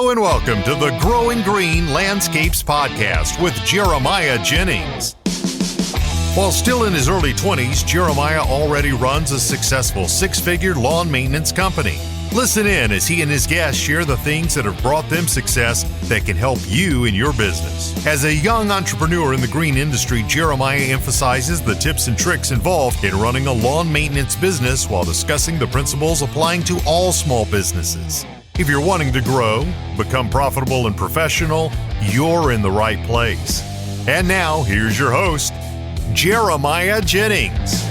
Hello and welcome to the Growing Green Landscapes Podcast with Jeremiah Jennings. While still in his early 20s, Jeremiah already runs a successful six-figure lawn maintenance company. Listen in as he and his guests share the things that have brought them success that can help you in your business. As a young entrepreneur in the green industry, Jeremiah emphasizes the tips and tricks involved in running a lawn maintenance business while discussing the principles applying to all small businesses. If you're wanting to grow, become profitable and professional, you're in the right place. And now, here's your host, Jeremiah Jennings.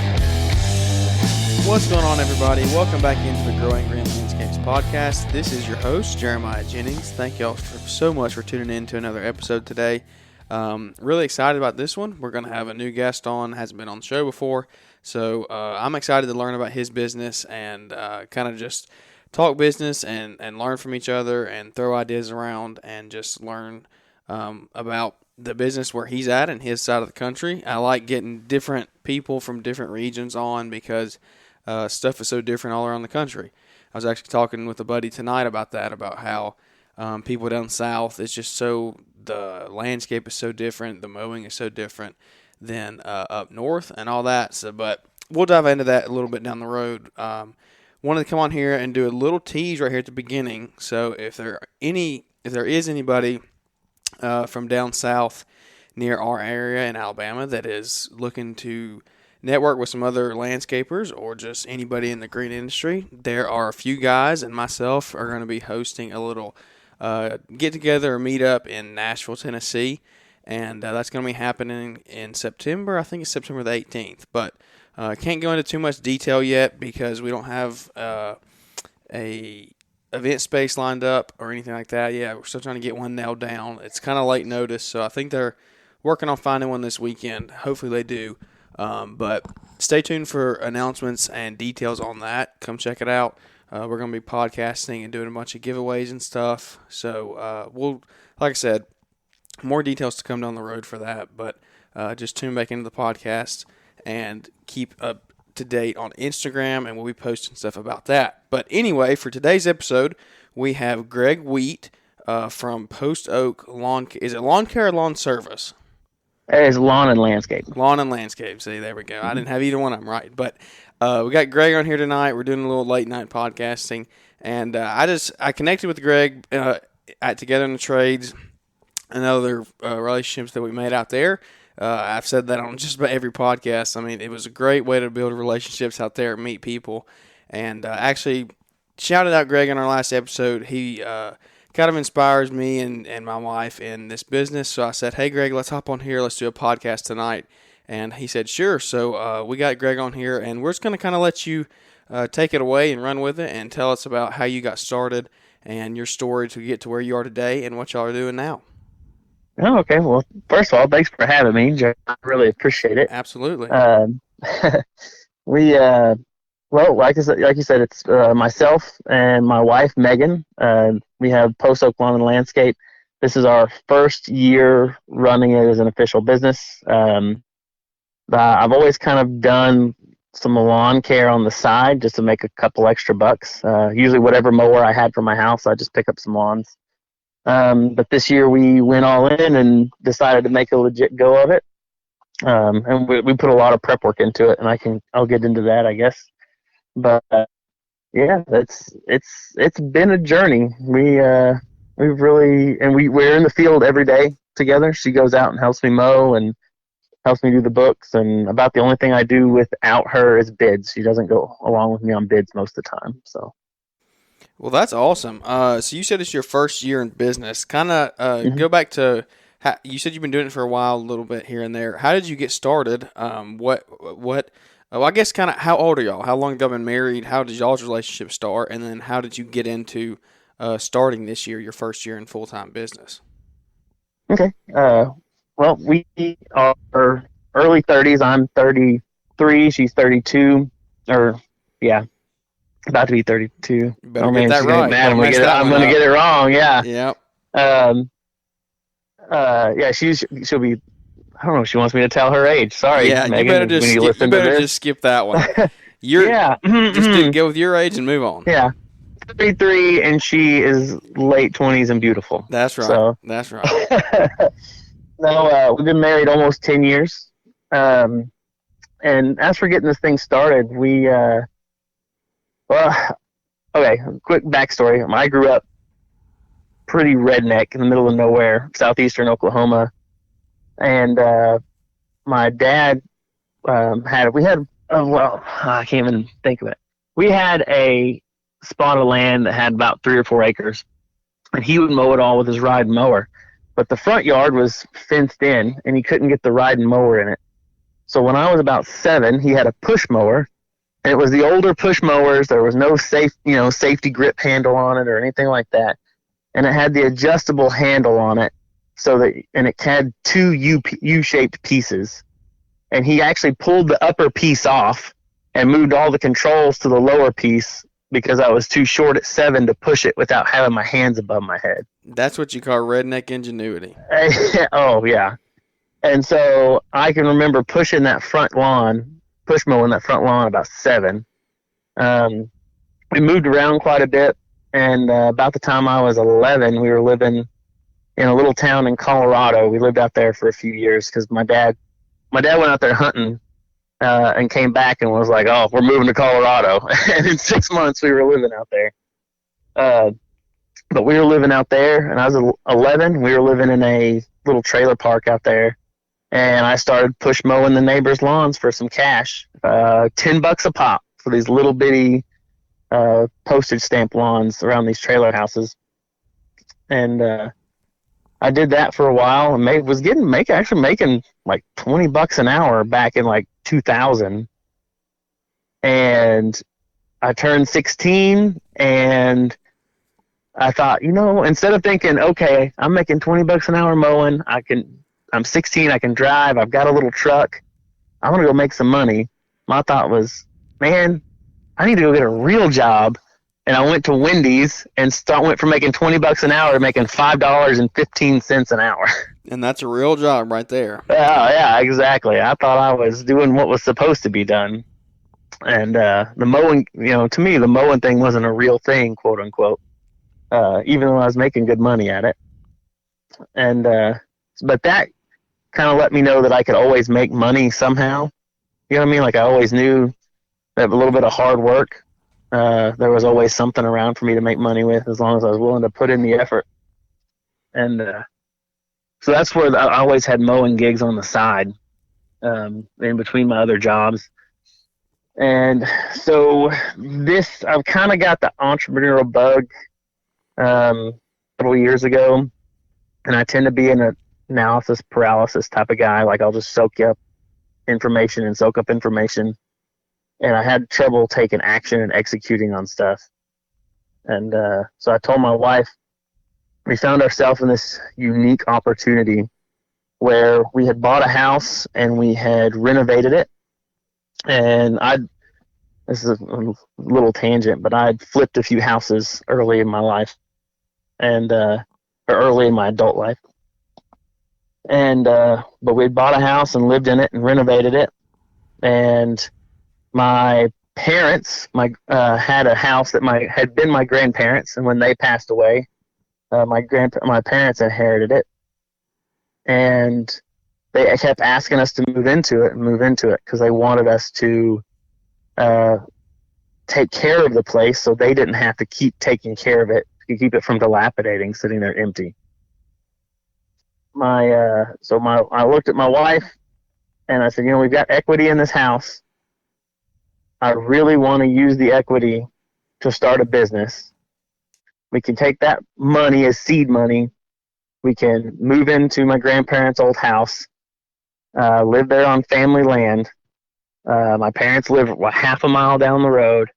What's going on, everybody? Welcome back into the Growing Green Landscapes Podcast. This is your host, Jeremiah Jennings. Thank y'all so much for tuning in to another episode today. Really excited about this one. We're going to have a new guest on, hasn't been on the show before. So I'm excited to learn about his business and kind of just talk business and learn from each other and throw ideas around and just learn about the business where he's at and his side of the country. I like getting different people from different regions on because stuff is so different all around the country. I was actually talking with a buddy tonight about that, about how people down south, it's just so, the landscape is so different, the mowing is so different than up north and all that. So, but we'll dive into that a little bit down the road. Wanted to come on here and do a little tease right here at the beginning. So if there is anybody from down south near our area in Alabama that is looking to network with some other landscapers or just anybody in the green industry, there are a few guys and myself are going to be hosting a little get-together or meet-up in Nashville, Tennessee, and that's going to be happening in September. I think it's September the 18th, but can't go into too much detail yet because we don't have a event space lined up or anything like that. Yeah, we're still trying to get one nailed down. It's kind of late notice, so I think they're working on finding one this weekend. Hopefully they do. But stay tuned for announcements and details on that. Come check it out. We're going to be podcasting and doing a bunch of giveaways and stuff. So we'll, like I said, more details to come down the road for that. But just tune back into the podcast and keep up to date on Instagram, and we'll be posting stuff about that. But anyway, for today's episode, we have Greg Wheat from Post Oak Lawn. Is it lawn care or lawn service? It's lawn and landscape. Lawn and landscape. See, there we go. I didn't have either one of them right. But we got Greg on here tonight. We're doing a little late night podcasting. And I connected with Greg at Together in the Trades and other relationships that we made out there. I've said that on just about every podcast. I mean, it was a great way to build relationships out there and meet people. And actually shouted out Greg in our last episode. He kind of inspires me and my wife in this business. So I said, hey, Greg, let's hop on here. Let's do a podcast tonight. And he said, sure. So we got Greg on here, and we're just going to kind of let you take it away and run with it and tell us about how you got started and your story to get to where you are today and what y'all are doing now. Oh, okay. Well, first of all, thanks for having me, Joe. I really appreciate it. Absolutely. Well, like you said, it's myself and my wife, Megan. We have Post Oak Lawn and Landscape. This is our first year running it as an official business. I've always kind of done some lawn care on the side just to make a couple extra bucks. Usually whatever mower I had for my house, I just pick up some lawns. But this year we went all in and decided to make a legit go of it. And we put a lot of prep work into it, and I'll get into that, I guess. But yeah, it's been a journey. We're in the field every day together. She goes out and helps me mow and helps me do the books, and about the only thing I do without her is bids. She doesn't go along with me on bids most of the time. So. Well, that's awesome. So you said it's your first year in business. Kind of go back to you said you've been doing it for a while, a little bit here and there. How did you get started? I guess kind of how old are y'all? How long have y'all been married? How did y'all's relationship start? And then how did you get into starting this year, your first year in full-time business? Okay. Well, we are early 30s. I'm 33. She's 32. About to be 32. Better get that right. I'm going to get it wrong. Yeah. Yep. Yeah, she'll be, I don't know if she wants me to tell her age. Sorry, yeah, Megan, you better just skip that one. Just go with your age and move on. Yeah. 33, and she is late 20s and beautiful. That's right. So, that's right. No, we've been married almost 10 years. And as for getting this thing started, okay, quick backstory. I grew up pretty redneck in the middle of nowhere, southeastern Oklahoma. And my dad I can't even think of it. We had a spot of land that had about 3 or 4 acres, and he would mow it all with his ride mower. But the front yard was fenced in, and he couldn't get the ride mower in it. So when I was about 7, he had a push mower, and it was the older push mowers. There was no safety grip handle on it or anything like that, and it had the adjustable handle on it, and it had 2 U-shaped pieces. And he actually pulled the upper piece off and moved all the controls to the lower piece because I was too short at 7 to push it without having my hands above my head. That's what you call redneck ingenuity. Oh, yeah. And so I can remember push mowing that front lawn about 7. We moved around quite a bit, and about the time I was 11, we were living in a little town in Colorado. We lived out there for a few years because my dad went out there hunting and came back and was like, "Oh, we're moving to Colorado." And in 6 months, we were living out there. But we were living out there, and I was 11. We were living in a little trailer park out there, and I started push mowing the neighbors' lawns for some cash, $10 a pop for these little bitty postage stamp lawns around these trailer houses. And I did that for a while and actually making like $20 an hour back in like 2000. And I turned 16, and I thought, instead of thinking, okay, I'm making $20 an hour mowing, I'm 16, I can drive, I've got a little truck, I want to go make some money. My thought was, man, I need to go get a real job. And I went to Wendy's and went from making $20 an hour to making $5.15 an hour. And that's a real job right there. Yeah, exactly. I thought I was doing what was supposed to be done. And the mowing, to me, the mowing thing wasn't a real thing, quote unquote, even though I was making good money at it. And but that kind of let me know that I could always make money somehow. You know what I mean? Like I always knew that a little bit of hard work, there was always something around for me to make money with, as long as I was willing to put in the effort. And so that's where I always had mowing gigs on the side, in between my other jobs. And so I've kind of got the entrepreneurial bug a couple of years ago, and I tend to be an analysis paralysis type of guy. Like I'll just soak up information. And I had trouble taking action and executing on stuff. And so I told my wife, we found ourselves in this unique opportunity where we had bought a house and we had renovated it. And this is a little tangent, but I'd flipped a few houses early in my life, and or early in my adult life. And but we'd bought a house and lived in it and renovated it. And my parents had a house that had been my grandparents, and when they passed away, my parents inherited it, and they kept asking us to move into it because they wanted us to take care of the place so they didn't have to keep taking care of it, to keep it from dilapidating, sitting there empty. I looked at my wife and I said, we've got equity in this house. I really want to use the equity to start a business. We can take that money as seed money. We can move into my grandparents' old house, live there on family land. My parents live half a mile down the road.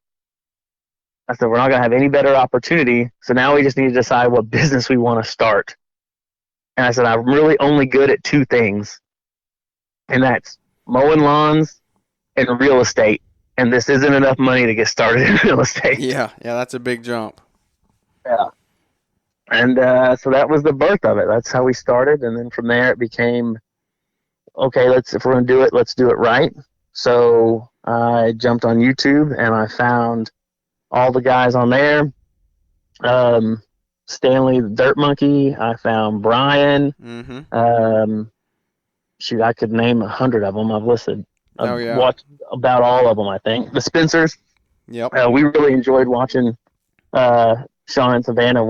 I said, we're not going to have any better opportunity, so now we just need to decide what business we want to start. And I said, I'm really only good at 2 things, and that's mowing lawns and real estate. And this isn't enough money to get started in real estate. Yeah, that's a big jump. Yeah. And so that was the birth of it. That's how we started. And then from there it became, okay, if we're going to do it, let's do it right. So I jumped on YouTube and I found all the guys on there Stanley the Dirt Monkey. I found Brian. Mm-hmm. Shoot, I could name 100 of them. I've listed. Oh, I've yeah. watched about all of them, I think. The Spencers. Yep. We really enjoyed watching Sean and Savannah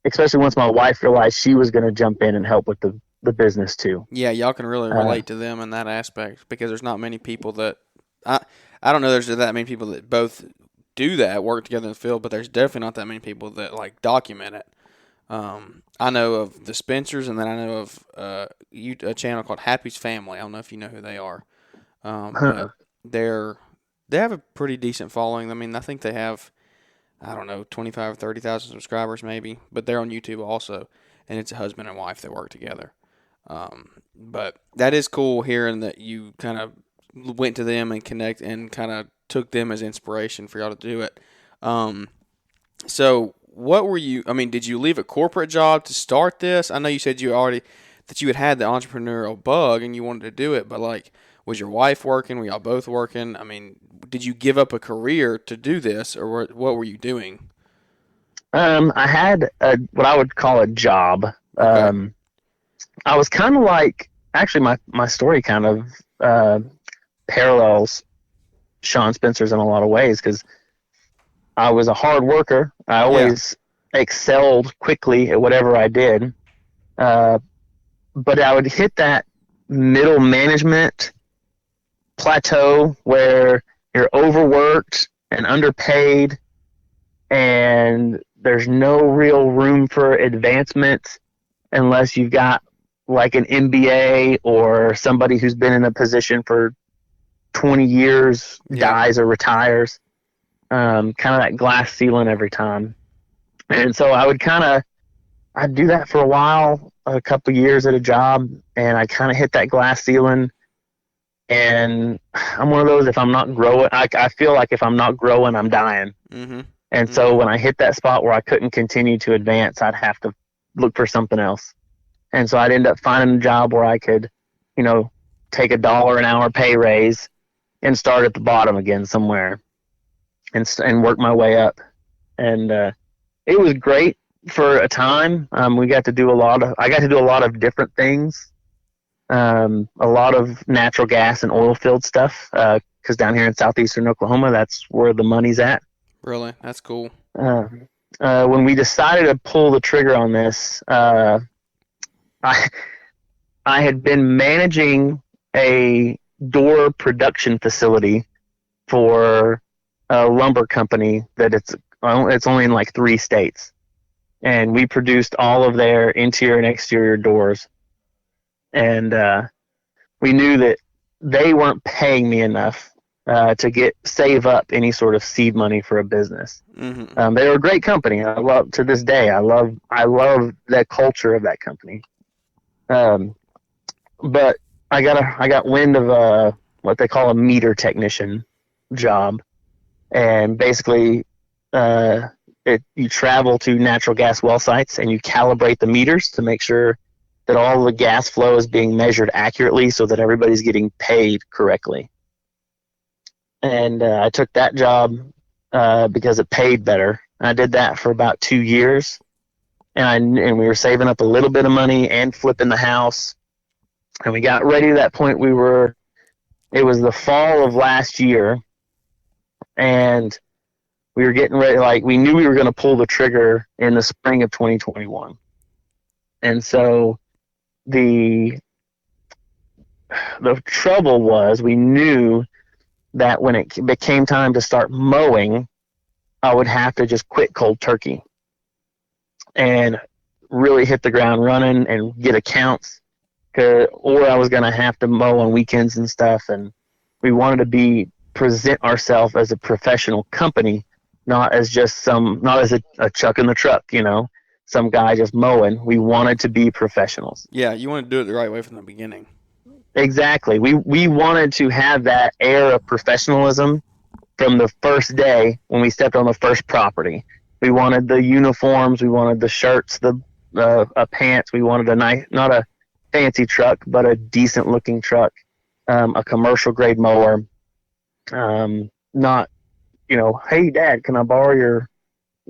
especially once my wife realized she was going to jump in and help with the business too. Yeah, y'all can really relate to them in that aspect because there's not many people that I don't know there's that many people that both do that, work together in the field, but there's definitely not that many people that like document it. I know of the Spencers, and then I know of a channel called Happy's Family. I don't know if you know who they are, but they have a pretty decent following. I mean, I think they have, I don't know, 25 or 30,000 subscribers maybe, but they're on YouTube also, and it's a husband and wife that work together. But that is cool hearing that you kind of went to them and connect and kind of took them as inspiration for y'all to do it. So what were you, I mean, did you leave a corporate job to start this? I know you said that you had the entrepreneurial bug and you wanted to do it, but like, was your wife working? Were y'all both working? I mean, did you give up a career to do this, or what were you doing? I had what I would call a job. Okay. I was kind of like, actually, my story kind of parallels Sean Spencer's in a lot of ways because I was a hard worker. I always excelled quickly at whatever I did. But I would hit that middle management plateau where you're overworked and underpaid and there's no real room for advancement unless you've got like an MBA or somebody who's been in a position for 20 years dies or retires. Kind of that glass ceiling every time. And so I'd do that for a while, a couple of years at a job, and I kind of hit that glass ceiling. And I'm one of those, if I'm not growing, I feel like if I'm not growing, I'm dying. Mm-hmm. And so when I hit that spot where I couldn't continue to advance, I'd have to look for something else. And so I'd end up finding a job where I could, take $1 an hour pay raise and start at the bottom again somewhere and work my way up. And it was great for a time. I got to do a lot of different things. A lot of natural gas and oil field stuff, because down here in southeastern Oklahoma, that's where the money's at. Really? That's cool. When we decided to pull the trigger on this, I had been managing a door production facility for a lumber company that it's only in like 3 states, and we produced all of their interior and exterior doors. And we knew that they weren't paying me enough to save up any sort of seed money for a business. Mm-hmm. They were a great company. To this day, I love the culture of that company. But I got wind of what they call a meter technician job, and basically you travel to natural gas well sites and you calibrate the meters to make sure that all the gas flow is being measured accurately so that everybody's getting paid correctly. And I took that job because it paid better. I did that for about 2 years, and we were saving up a little bit of money and flipping the house. And we got ready to that point. It was the fall of last year, and we were getting ready. Like, we knew we were going to pull the trigger in the spring of 2021. And so the trouble was, we knew that when it became time to start mowing, I would have to just quit cold turkey and really hit the ground running and get accounts, or I was going to have to mow on weekends and stuff. And we wanted to present ourselves as a professional company, not as a chuck in the truck, some guy just mowing. We wanted to be professionals. Yeah, you want to do it the right way from the beginning. Exactly. We wanted to have that air of professionalism from the first day when we stepped on the first property. We wanted the uniforms, we wanted the shirts, the pants. We wanted not a fancy truck, but a decent looking truck, a commercial grade mower. Not, hey Dad, can I borrow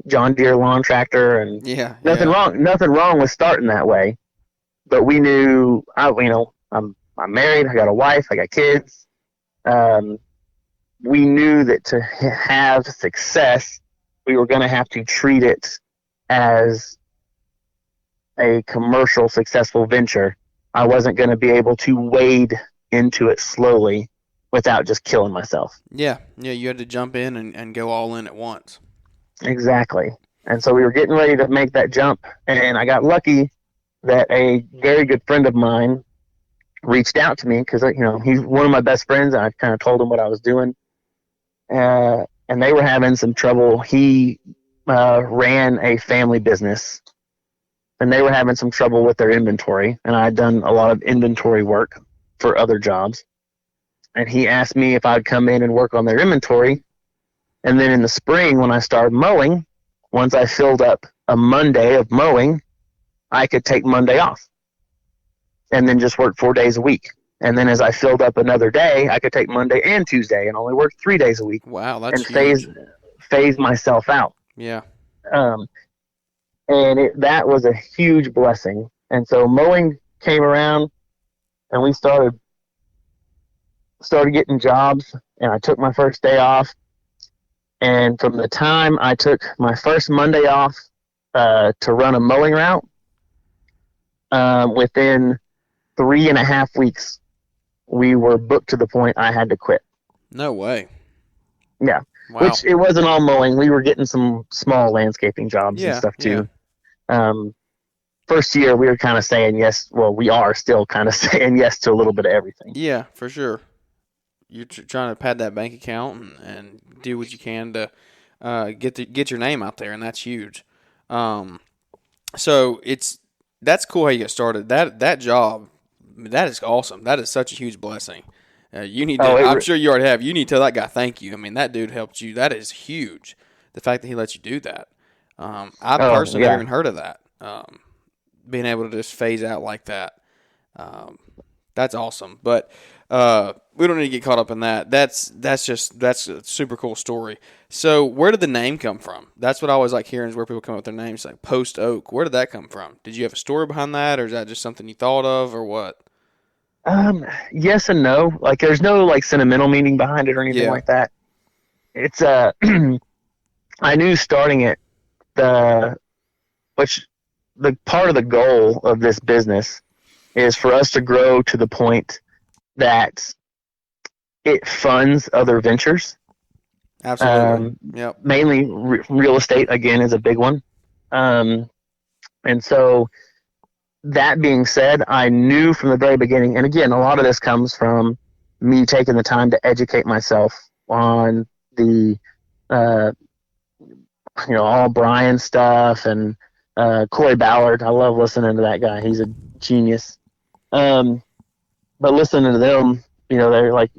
John Deere lawn tractor, and Yeah. nothing wrong with starting that way. But we knew, I'm married, I got a wife, I got kids. We knew that to have success, we were going to have to treat it as a commercial successful venture. I wasn't going to be able to wade into it slowly without just killing myself. Yeah. You had to jump in and go all in at once. Exactly. And so we were getting ready to make that jump, and I got lucky that a very good friend of mine reached out to me because, he's one of my best friends, and I kind of told him what I was doing. And they were having some trouble. He ran a family business, and they were having some trouble with their inventory, and I had done a lot of inventory work for other jobs. And he asked me if I'd come in and work on their inventory. And then in the spring, when I started mowing, once I filled up a Monday of mowing, I could take Monday off and then just work 4 days a week. And then as I filled up another day, I could take Monday and Tuesday and only work 3 days a week. Wow, that's and huge. phase myself out. Yeah. And that was a huge blessing. And so mowing came around, and we started getting jobs, and I took my first day off. And from the time I took my first Monday off to run a mowing route, within 3.5 weeks, we were booked to the point I had to quit. No way. Yeah. Wow. Which it wasn't all mowing. We were getting some small landscaping jobs and stuff too. Yeah. First year, we were kind of saying yes. Well, we are still kind of saying yes to a little bit of everything. Yeah, for sure. You're trying to pad that bank account and do what you can to get your name out there, and that's huge. So that's cool how you get started. That job, that is awesome. That is such a huge blessing. You need to. I'm sure you already have. You need to tell that guy thank you. I mean, that dude helped you. That is huge. The fact that he lets you do that. I personally never even heard of that. Being able to just phase out like that. That's awesome. But we don't need to get caught up in that. That's a super cool story. So where did the name come from? That's what I always like hearing, is where people come up with their names, like Post Oak. Where did that come from? Did you have a story behind that, or is that just something you thought of, or what? Yes and no. Like, there's no like sentimental meaning behind it or anything like that. It's I knew starting it, the part of the goal of this business is for us to grow to the point that it funds other ventures. Absolutely. Yep. Mainly real estate, again, is a big one. And so that being said, I knew from the very beginning, and again, a lot of this comes from me taking the time to educate myself on the, all Brian stuff and Corey Ballard. I love listening to that guy. He's a genius. But listening to them, they're like,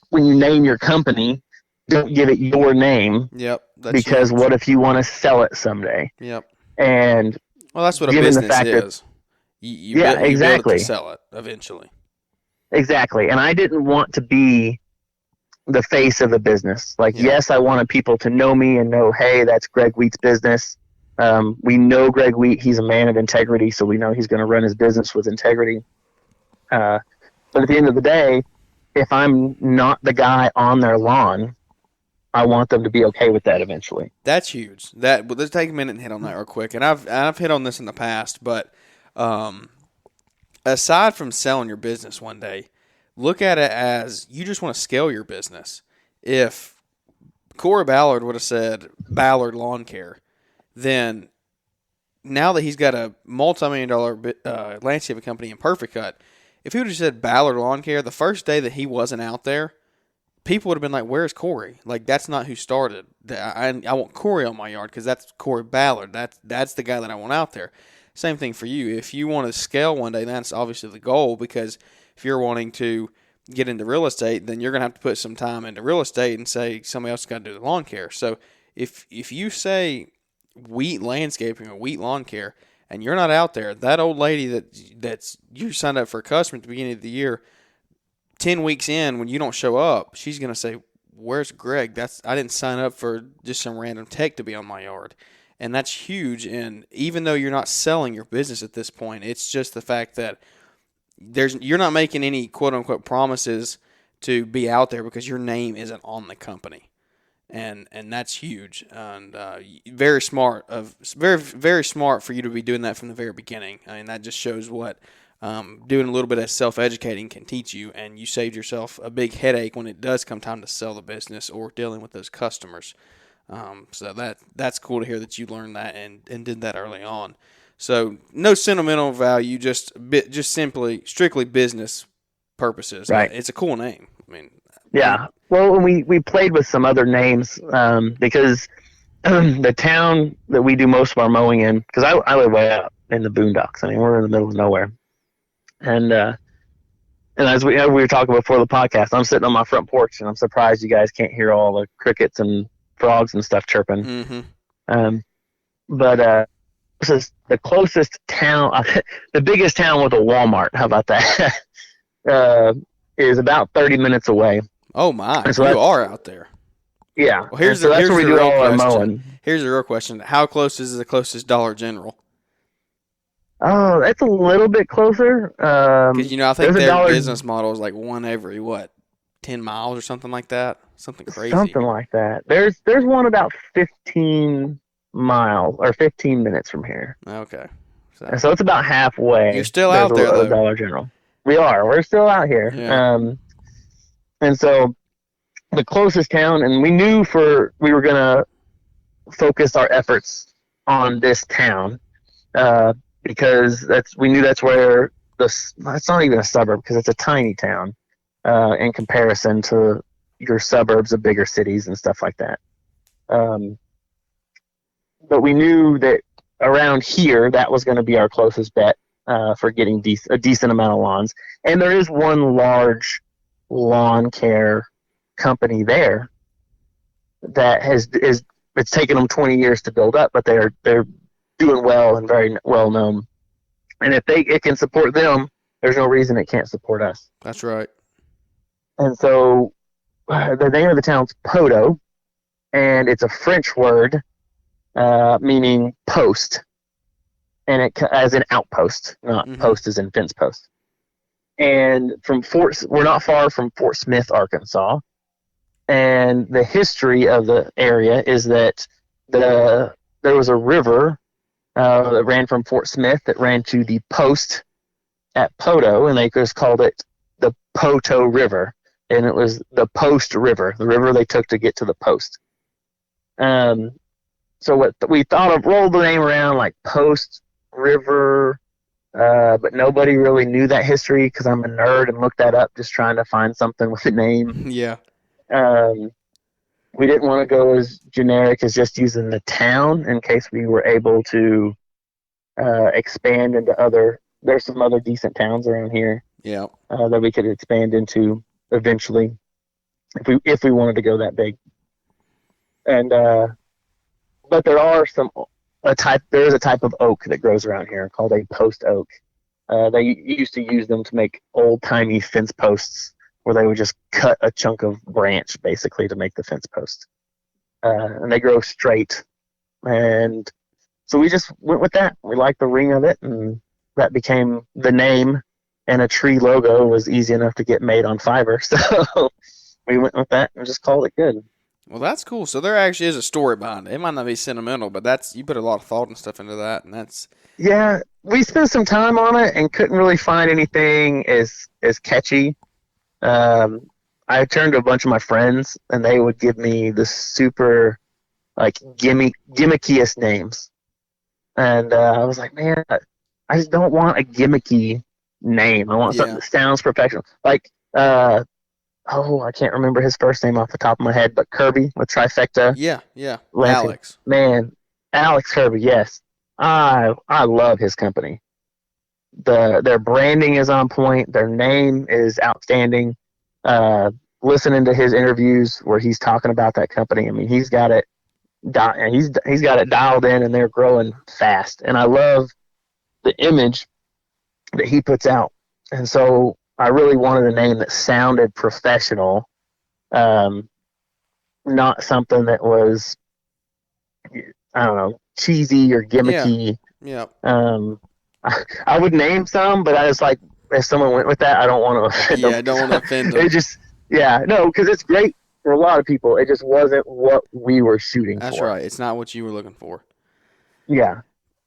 when you name your company, don't give it your name. Yep. Because huge. What if you want to sell it someday? Yep. And well, that's what a business is. You exactly. build it to sell it eventually. Exactly. And I didn't want to be the face of the business. Like, yes, I wanted people to know me and know, hey, that's Greg Wheat's business. We know Greg Wheat. He's a man of integrity, so we know he's going to run his business with integrity. But at the end of the day, if I'm not the guy on their lawn, I want them to be okay with that eventually. That's huge. Let's take a minute and hit on that real quick. And I've hit on this in the past, but aside from selling your business one day, look at it as you just want to scale your business. If Corey Ballard would have said Ballard Lawn Care, then now that he's got a multi-million-dollar landscaping company in Perfect Cut, if he would have said Ballard Lawn Care, the first day that he wasn't out there, people would have been like, where's Corey? Like, that's not who started. I want Corey on my yard because that's Corey Ballard. That's the guy that I want out there. Same thing for you. If you want to scale one day, that's obviously the goal, because if you're wanting to get into real estate, then you're going to have to put some time into real estate and say somebody else has got to do the lawn care. So if you say Wheat Landscaping or Wheat Lawn Care and you're not out there, that old lady that's you signed up for a customer at the beginning of the year, 10 weeks in, when you don't show up, she's going to say, where's Greg? I didn't sign up for just some random tech to be on my yard. And that's huge. And even though you're not selling your business at this point, it's just the fact that you're not making any quote unquote promises to be out there because your name isn't on the company. And that's huge, and very smart very smart for you to be doing that from the very beginning. I mean, that just shows what doing a little bit of self-educating can teach you, and you saved yourself a big headache when it does come time to sell the business or dealing with those customers. So that's cool to hear that you learned that and did that early on. So no sentimental value, just simply strictly business purposes. Right. It's a cool name. I mean, yeah. Well, we played with some other names because the town that we do most of our mowing in, because I live way out in the boondocks. I mean, we're in the middle of nowhere. And as we were talking before the podcast, I'm sitting on my front porch, and I'm surprised you guys can't hear all the crickets and frogs and stuff chirping. Mm-hmm. But this is the closest town, the biggest town with a Walmart. How about that? Is about 30 minutes away. Oh my! So you are out there. Yeah. Well, here's that's where we do all our question. mowing. Here's the real question: how close is the closest Dollar General? Oh, that's a little bit closer. Because I think their business model is like one every 10 miles or something like that. Something crazy. Something like that. There's one about 15 miles or 15 minutes from here. Okay. So it's about halfway. You're still out there, though. Dollar General. We are. We're still out here. Yeah. And so the closest town, and we knew we were going to focus our efforts on this town because we knew that's where it's not even a suburb because it's a tiny town in comparison to your suburbs of bigger cities and stuff like that. But we knew that around here, that was going to be our closest bet for getting a decent amount of lawns. And there is one large lawn care company there that it's taken them 20 years to build up, but they're doing well and very well known. And if it can support them, there's no reason it can't support us. That's right. And so the name of the town's Poto, and it's a French word meaning post, and it as an outpost, not post as in fence post. And we're not far from Fort Smith, Arkansas. And the history of the area is that there was a river that ran from Fort Smith that ran to the post at Poto, and they just called it the Poto River. And it was the Post River, the river they took to get to the post. So what we thought of, rolled the name around like Post River, but nobody really knew that history because I'm a nerd and looked that up just trying to find something with a name. Yeah. We didn't want to go as generic as just using the town in case we were able to expand into there's some other decent towns around here. Yeah. That we could expand into eventually if we wanted to go that big. And but there is a type of oak that grows around here called a post oak. They used to use them to make old-timey fence posts where they would just cut a chunk of branch basically to make the fence post. And they grow straight. And so we just went with that. We liked the ring of it, and that became the name, and a tree logo was easy enough to get made on Fiverr. So we went with that and just called it good. Well, that's cool. So there actually is a story behind it. It might not be sentimental, but you put a lot of thought and stuff into that, and that's... Yeah, we spent some time on it and couldn't really find anything as catchy. I turned to a bunch of my friends, and they would give me the super, gimmickiest names. And I was like, man, I just don't want a gimmicky name. I want something that sounds professional. I can't remember his first name off the top of my head, but Kirby with Trifecta. Yeah. Lansing. Alex. Man, Alex Kirby, yes. I love his company. Their branding is on point. Their name is outstanding. Listening to his interviews where he's talking about that company, I mean, he's got it dialed in, and they're growing fast. And I love the image that he puts out. And so I really wanted a name that sounded professional, and not something that was, I don't know, cheesy or Yeah. gimmicky. Yeah. I would name some, but I was like, if someone went with that, I don't want to offend Yeah. them. I don't want to offend It them. just, yeah, no, because it's great for a lot of people. It just wasn't what we were shooting That's for. right. It's not what you were looking for. Yeah.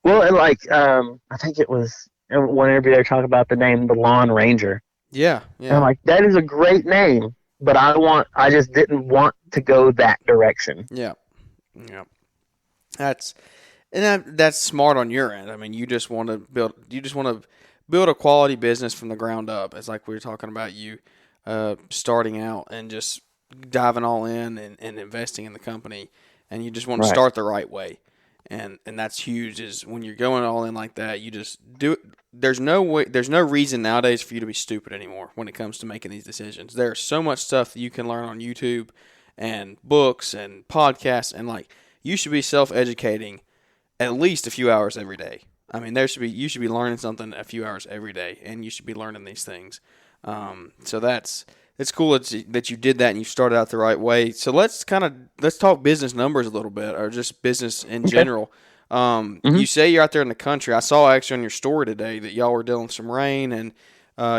Well, and like, I think it was in one interview they were talking about the name, the Lawn Ranger. Yeah. And I'm Yeah. like, that is a great name, but I just didn't want to go that direction. Yeah. Yeah. That's that's smart on your end. I mean, you just want to build a quality business from the ground up. It's like we were talking about you starting out and just diving all in and investing in the company, and you just want to Right. start the right way. And that's huge. Is when you're going all in like that, you just do it. There's no way. There's no reason nowadays for you to be stupid anymore when it comes to making these decisions. There's so much stuff that you can learn on YouTube and books and podcasts, and like you should be self-educating at least a few hours every day. I mean, you should be learning something a few hours every day, and you should be learning these things. So it's cool that you did that and you started out the right way. So let's talk business numbers a little bit, or just business in Okay. general. Mm-hmm. You say you're out there in the country. I saw actually on your story today that y'all were dealing with some rain, and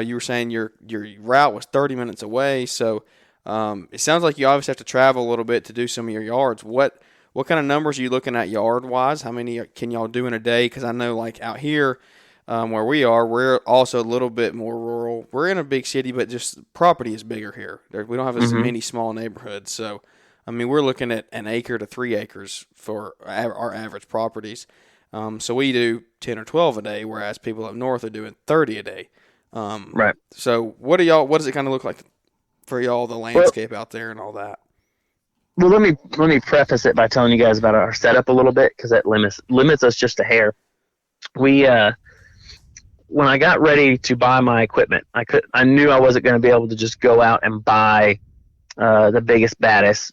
you were saying your route was 30 minutes away. So it sounds like you obviously have to travel a little bit to do some of your yards. What kind of numbers are you looking at yard wise? How many can y'all do in a day? Because I know like out here where we are, we're also a little bit more rural. We're in a big city, but just property is bigger here. We don't have as Mm-hmm. many small neighborhoods. So, I mean, we're looking at an acre to 3 acres for our average properties. So we do 10 or 12 a day, whereas people up north are doing 30 a day. Right. So what does it kind of look like for y'all, the Well, landscape out there and all that? well, let me preface it by telling you guys about our setup a little bit because that limits us just a hair. We when I got ready to buy my equipment, I knew I wasn't going to be able to just go out and buy the biggest baddest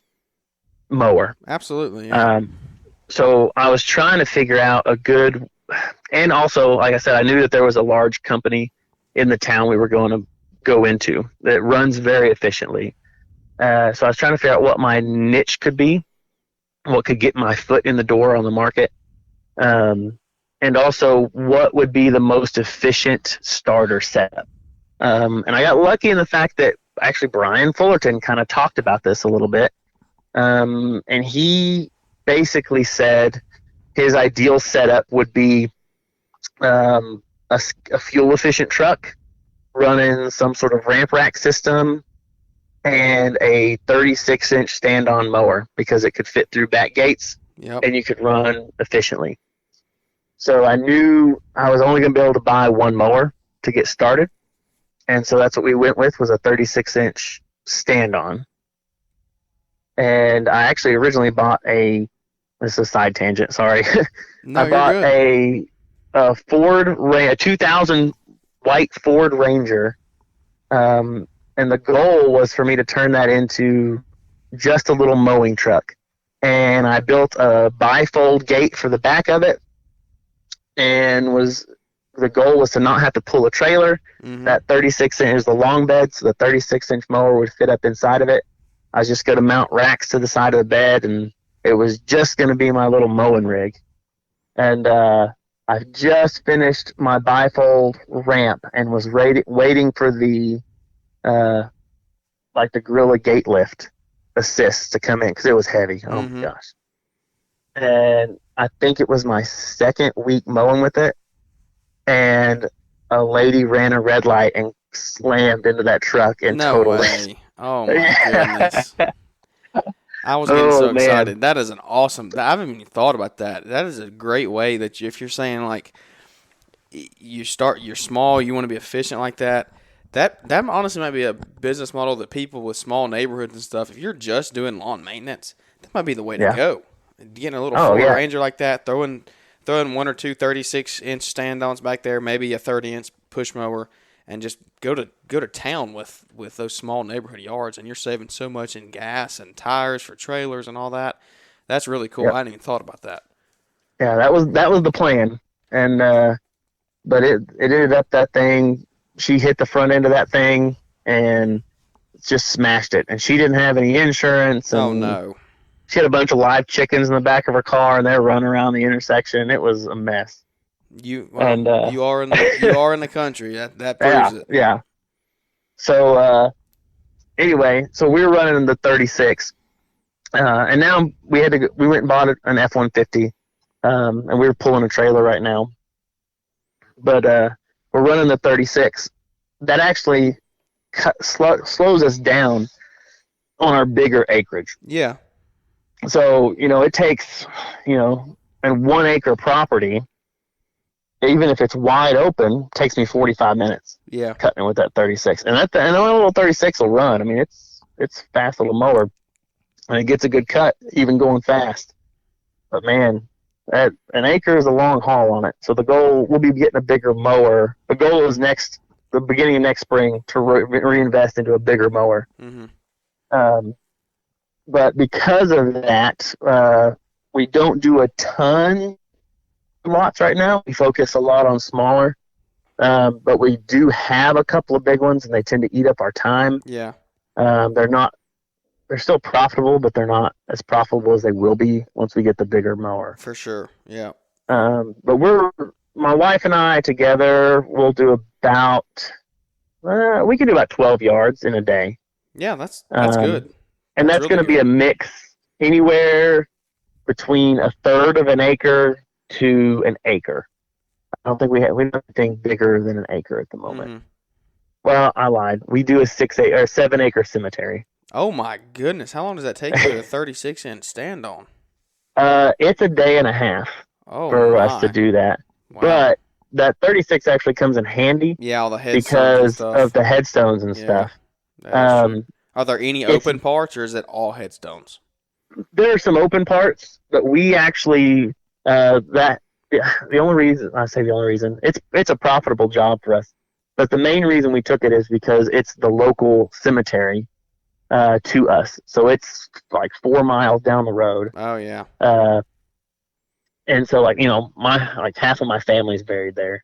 mower. Absolutely. Yeah. So I was trying to figure out a good, and also like I said, I knew that there was a large company in the town we were going to go into that runs very efficiently. So I was trying to figure out what my niche could be, what could get my foot in the door on the market, and also what would be the most efficient starter setup. And I got lucky in the fact that actually Brian Fullerton kind of talked about this a little bit, and he basically said his ideal setup would be a fuel efficient truck running some sort of ramp rack system and a 36-inch stand-on mower because it could fit through back gates Yep. and you could run efficiently. So I knew I was only going to be able to buy one mower to get started, and so that's what we went with, was a 36-inch stand-on. And I actually originally bought this is a side tangent, sorry. No, I you're bought good. a 2000 white Ford Ranger, and the goal was for me to turn that into just a little mowing truck. And I built a bifold gate for the back of it, and the goal was to not have to pull a trailer. Mm-hmm. That 36-inch is the long bed, so the 36-inch mower would fit up inside of it. I was just going to mount racks to the side of the bed, and it was just going to be my little mowing rig. And I just finished my bifold ramp and was waiting for the the Gorilla Gate Lift assist to come in because it was heavy. Oh Mm-hmm. my gosh. And I think it was my second week mowing with it, and a lady ran a red light and slammed into that truck and No totaled it. way. Oh my goodness. I was getting so Oh, man. excited. That is an awesome. I haven't even thought about that. That is a great way that if you're saying like you're small, you want to be efficient like that. That honestly might be a business model that people with small neighborhoods and stuff. If you're just doing lawn maintenance, that might be the way to Yeah. go. Getting a little Oh, Ford yeah. Ranger like that, throwing one or two 36-inch stand-ons back there, maybe a 30-inch push mower, and just go to town with those small neighborhood yards, and you're saving so much in gas and tires for trailers and all that. That's really cool. Yep. I hadn't even thought about that. Yeah, that was the plan. And but it ended up that thing. She hit the front end of that thing, and just smashed it. And she didn't have any insurance. And Oh no. she had a bunch of live chickens in the back of her car, and they were running around the intersection. It was a mess. You are in the country. That proves it. Yeah. So anyway, so we were running in the 36, and now we went and bought an F-150, and we were pulling a trailer right now. But we're running the 36. That actually slows us down on our bigger acreage. Yeah. So, it takes, in 1 acre property, even if it's wide open, takes me 45 minutes. Yeah. Cutting it with that 36. And the little 36 will run. I mean, it's fast little mower. And it gets a good cut, even going fast. But man, an acre is a long haul on it. So the goal, we'll be getting a bigger mower. The goal is the beginning of next spring to reinvest into a bigger mower. Mm-hmm. But because of that, we don't do a ton of lots right now. We focus a lot on smaller. But we do have a couple of big ones, and they tend to eat up our time. Yeah. They're still profitable, but they're not as profitable as they will be once we get the bigger mower. For sure. Yeah. But my wife and I together, we'll do about, we can do about 12 yards in a day. Yeah, that's good. And that's going to be a mix anywhere between a third of an acre to an acre. I don't think we have anything bigger than an acre at the moment. Mm-hmm. Well, I lied. We do a 7 acre cemetery. Oh my goodness! How long does that take you to 36-inch stand on? It's a day and a half for us to do that. Wow. But that 36 actually comes in handy. Yeah, all the headstones because of the headstones and stuff. Are there any open parts, or is it all headstones? There are some open parts, but we actually the only reason it's a profitable job for us. But the main reason we took it is because it's the local cemetery to us. So it's like 4 miles down the road. Oh yeah. And so my half of my family's buried there,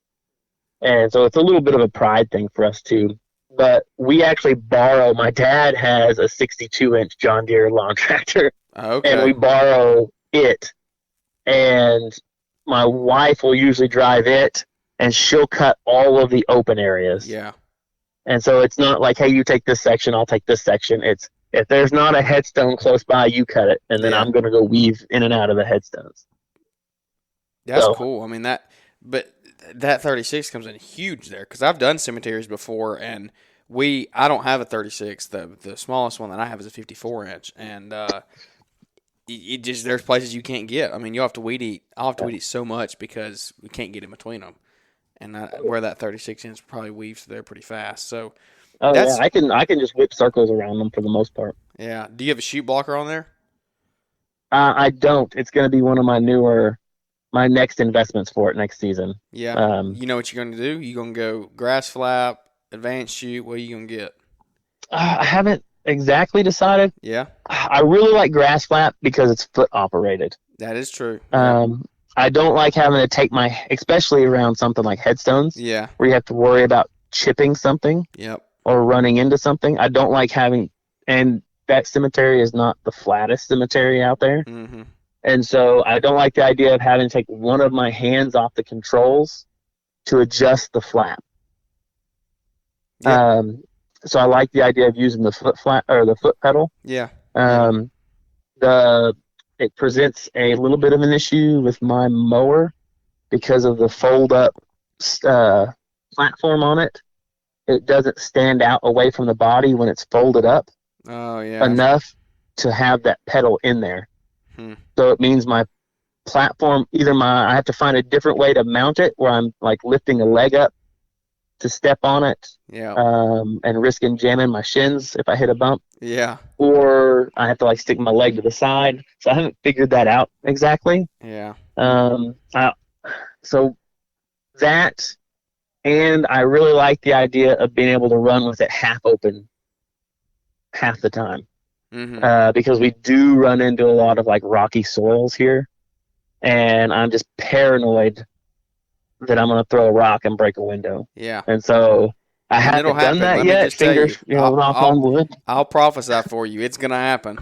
and so it's a little bit of a pride thing for us too. But we actually borrow. My dad has a 62-inch John Deere lawn tractor, and we borrow it. And my wife will usually drive it, and she'll cut all of the open areas. Yeah. And so it's not like, hey, you take this section, I'll take this section. It's if there's not a headstone close by, you cut it, and then I'm going to go weave in and out of the headstones. That's cool. I mean, that 36 comes in huge there, because I've done cemeteries before, and I don't have a 36. The smallest one that I have is a 54-inch, and there's places you can't get. I mean, you'll have to weed eat. I'll have to weed eat so much because we can't get in between them, and where that 36-inch probably weaves there pretty fast. So, I can just whip circles around them for the most part. Yeah. Do you have a chute blocker on there? I don't. It's going to be one of my next investments for it next season. Yeah. You know what you're going to do? You're going to go grass flap, advanced chute. What are you going to get? I haven't exactly decided. Yeah. I really like grass flap because it's foot operated. That is true. I don't like having to take especially around something like headstones. Yeah. Where you have to worry about chipping something. Yep. Or running into something. I don't like and that cemetery is not the flattest cemetery out there. Mm-hmm. And so I don't like the idea of having to take one of my hands off the controls to adjust the flap. Yep. So I like the idea of using the foot pedal. Yeah. It presents a little bit of an issue with my mower because of the fold up platform on it. It doesn't stand out away from the body when it's folded up. Oh yeah. Enough to have that pedal in there. So it means my platform, I have to find a different way to mount it where I'm like lifting a leg up to step on it. Yeah. And risking jamming my shins if I hit a bump. Yeah. Or I have to stick my leg to the side. So I haven't figured that out exactly. Yeah. So that, and I really like the idea of being able to run with it half open half the time. Mm-hmm. Because we do run into a lot of rocky soils here, and I'm just paranoid that I'm going to throw a rock and break a window. Yeah. And so I and haven't it'll done happen. that Let me yet. just tell Fingers, you, knock on wood. I'll prophesy for you. It's gonna happen.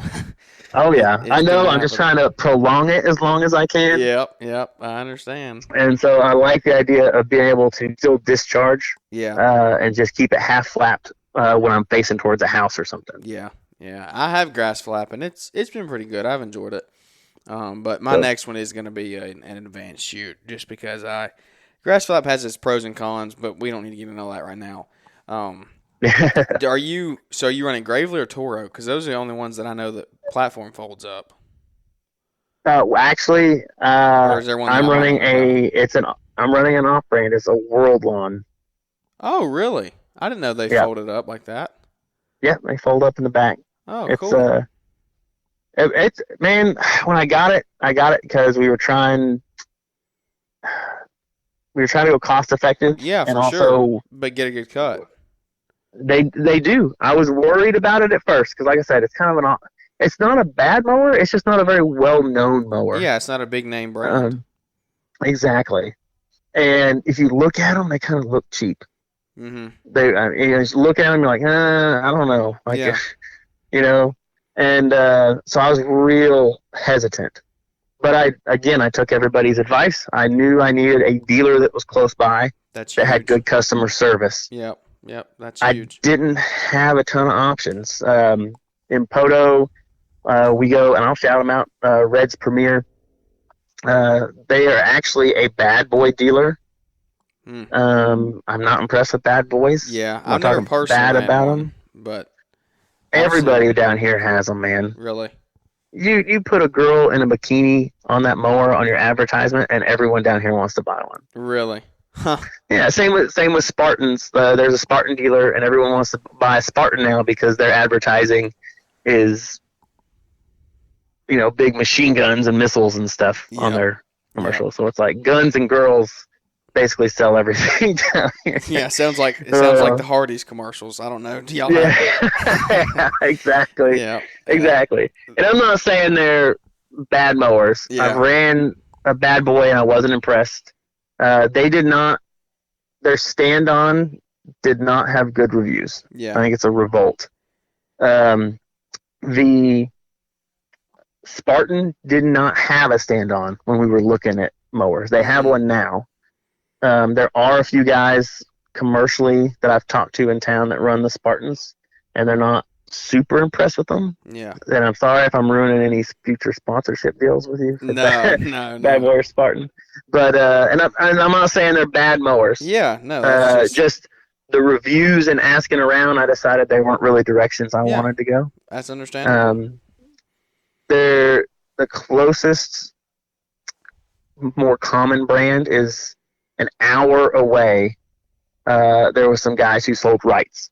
Oh yeah, I It's know. gonna I'm just happen. trying to prolong it as long as I can. Yep. I understand. And so I like the idea of being able to still discharge, Yeah. and just keep it half flapped when I'm facing towards a house or something. Yeah. I have grass flapping. It's been pretty good. I've enjoyed it. But my So, next one is going to be an advanced shoot, just because grass flap has its pros and cons, but we don't need to get into all that right now. Are you running Gravely or Toro? Because those are the only ones that I know that platform folds up. Actually, Or is there one that I'm I might running not know about? I'm running an off brand. It's a World Lawn. Oh, really? I didn't know they Yeah, folded up like that. yeah, they fold up in the back. Oh, It's cool. it's man. When I got it because we were trying to go cost effective, Yeah, and for also sure. But get a good cut. they do. I was worried about it at first because, like I said, it's kind of it's not a bad mower. It's just not a very well known mower. Yeah, it's not a big name brand. Exactly. And if you look at them, they kind of look cheap. Mm-hmm. You just look at them, you're like, I don't know, like, Yeah. you know. And so I was real hesitant. But I took everybody's advice. I knew I needed a dealer that was close by That's that huge. had good customer service. Yep. That's I huge. didn't have a ton of options. In Poto, we go, and I'll shout them out, Red's Premier. They are actually a bad boy dealer. I'm not impressed with bad boys. Yeah, I'm I've never talking personally bad ran about one, them. but Everybody down here has them, man. Really? You put a girl in a bikini on that mower on your advertisement, and everyone down here wants to buy one. Really? Huh. Yeah, same with Spartans. There's a Spartan dealer, and everyone wants to buy a Spartan now because their advertising is, big machine guns and missiles and stuff on their commercials. So it's like guns and girls basically sell everything down here. Yeah, it sounds like the Hardee's commercials. I don't know. Do y'all have exactly. Yeah. Exactly. And I'm not saying they're bad mowers. Yeah. I've ran a bad boy and I wasn't impressed. Their stand-on did not have good reviews. Yeah. I think it's a revolt. The Spartan did not have a stand-on when we were looking at mowers. They have one now. There are a few guys commercially that I've talked to in town that run the Spartans, and they're not super impressed with them. Yeah. And I'm sorry if I'm ruining any future sponsorship deals with you. No. Bad mower Spartan. But and I'm not saying they're bad mowers. Yeah, no. Just the reviews and asking around, I decided they weren't really directions I wanted to go. That's understandable. They're the closest, more common brand is an hour away. There were some guys who sold Wrights.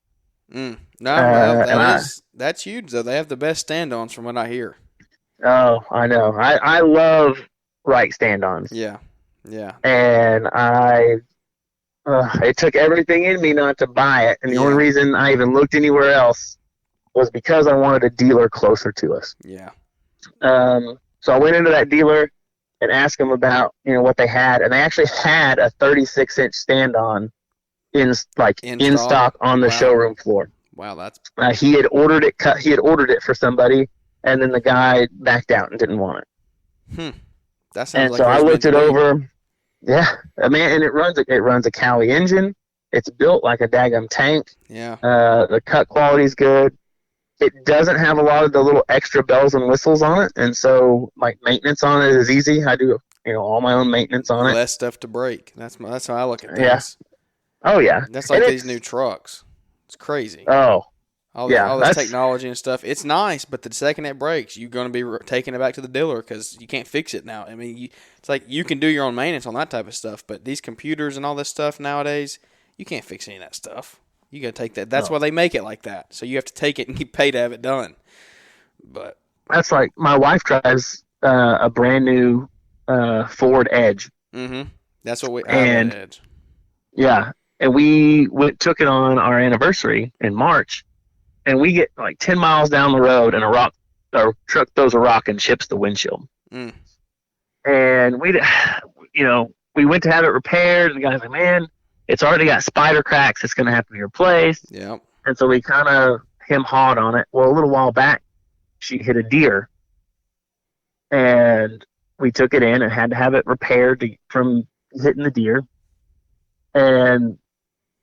No, well, that's huge though. They have the best stand-ons from what I hear. Oh, I know. I love Wright stand-ons. Yeah. And it took everything in me not to buy it, and the only reason I even looked anywhere else was because I wanted a dealer closer to us. Yeah. So I went into that dealer and asked them about what they had, and they actually had a 36-inch stand-on in stock on the showroom floor. Wow, that's he had ordered it. He had ordered it for somebody, and then the guy backed out and didn't want it. That sounds and like so I looked it over. Yeah, man, and it runs a Cowie engine. It's built like a daggum tank. Yeah. The cut quality is good. It doesn't have a lot of the little extra bells and whistles on it, and so maintenance on it is easy. I do all my own maintenance on it. Less stuff to break. That's how I look at things. Yeah. Oh yeah. That's like these new trucks. It's crazy. Oh. All this technology and stuff. It's nice, but the second it breaks, you're going to be taking it back to the dealer because you can't fix it now. I mean, it's like you can do your own maintenance on that type of stuff, but these computers and all this stuff nowadays, you can't fix any of that stuff. You got to take that. That's why they make it like that. So you have to take it and you pay to have it done. But that's like my wife drives a brand new Ford Edge. Mm-hmm. That's what we and Edge. Yeah, and we took it on our anniversary in March. And we get like 10 miles down the road, and our truck throws a rock and chips the windshield. And we went to have it repaired, and the guy's like, man, it's already got spider cracks. It's going to have to be replaced. Yep. And so we kind of hawed on it. Well, a little while back, she hit a deer, and we took it in and had to have it repaired from hitting the deer. And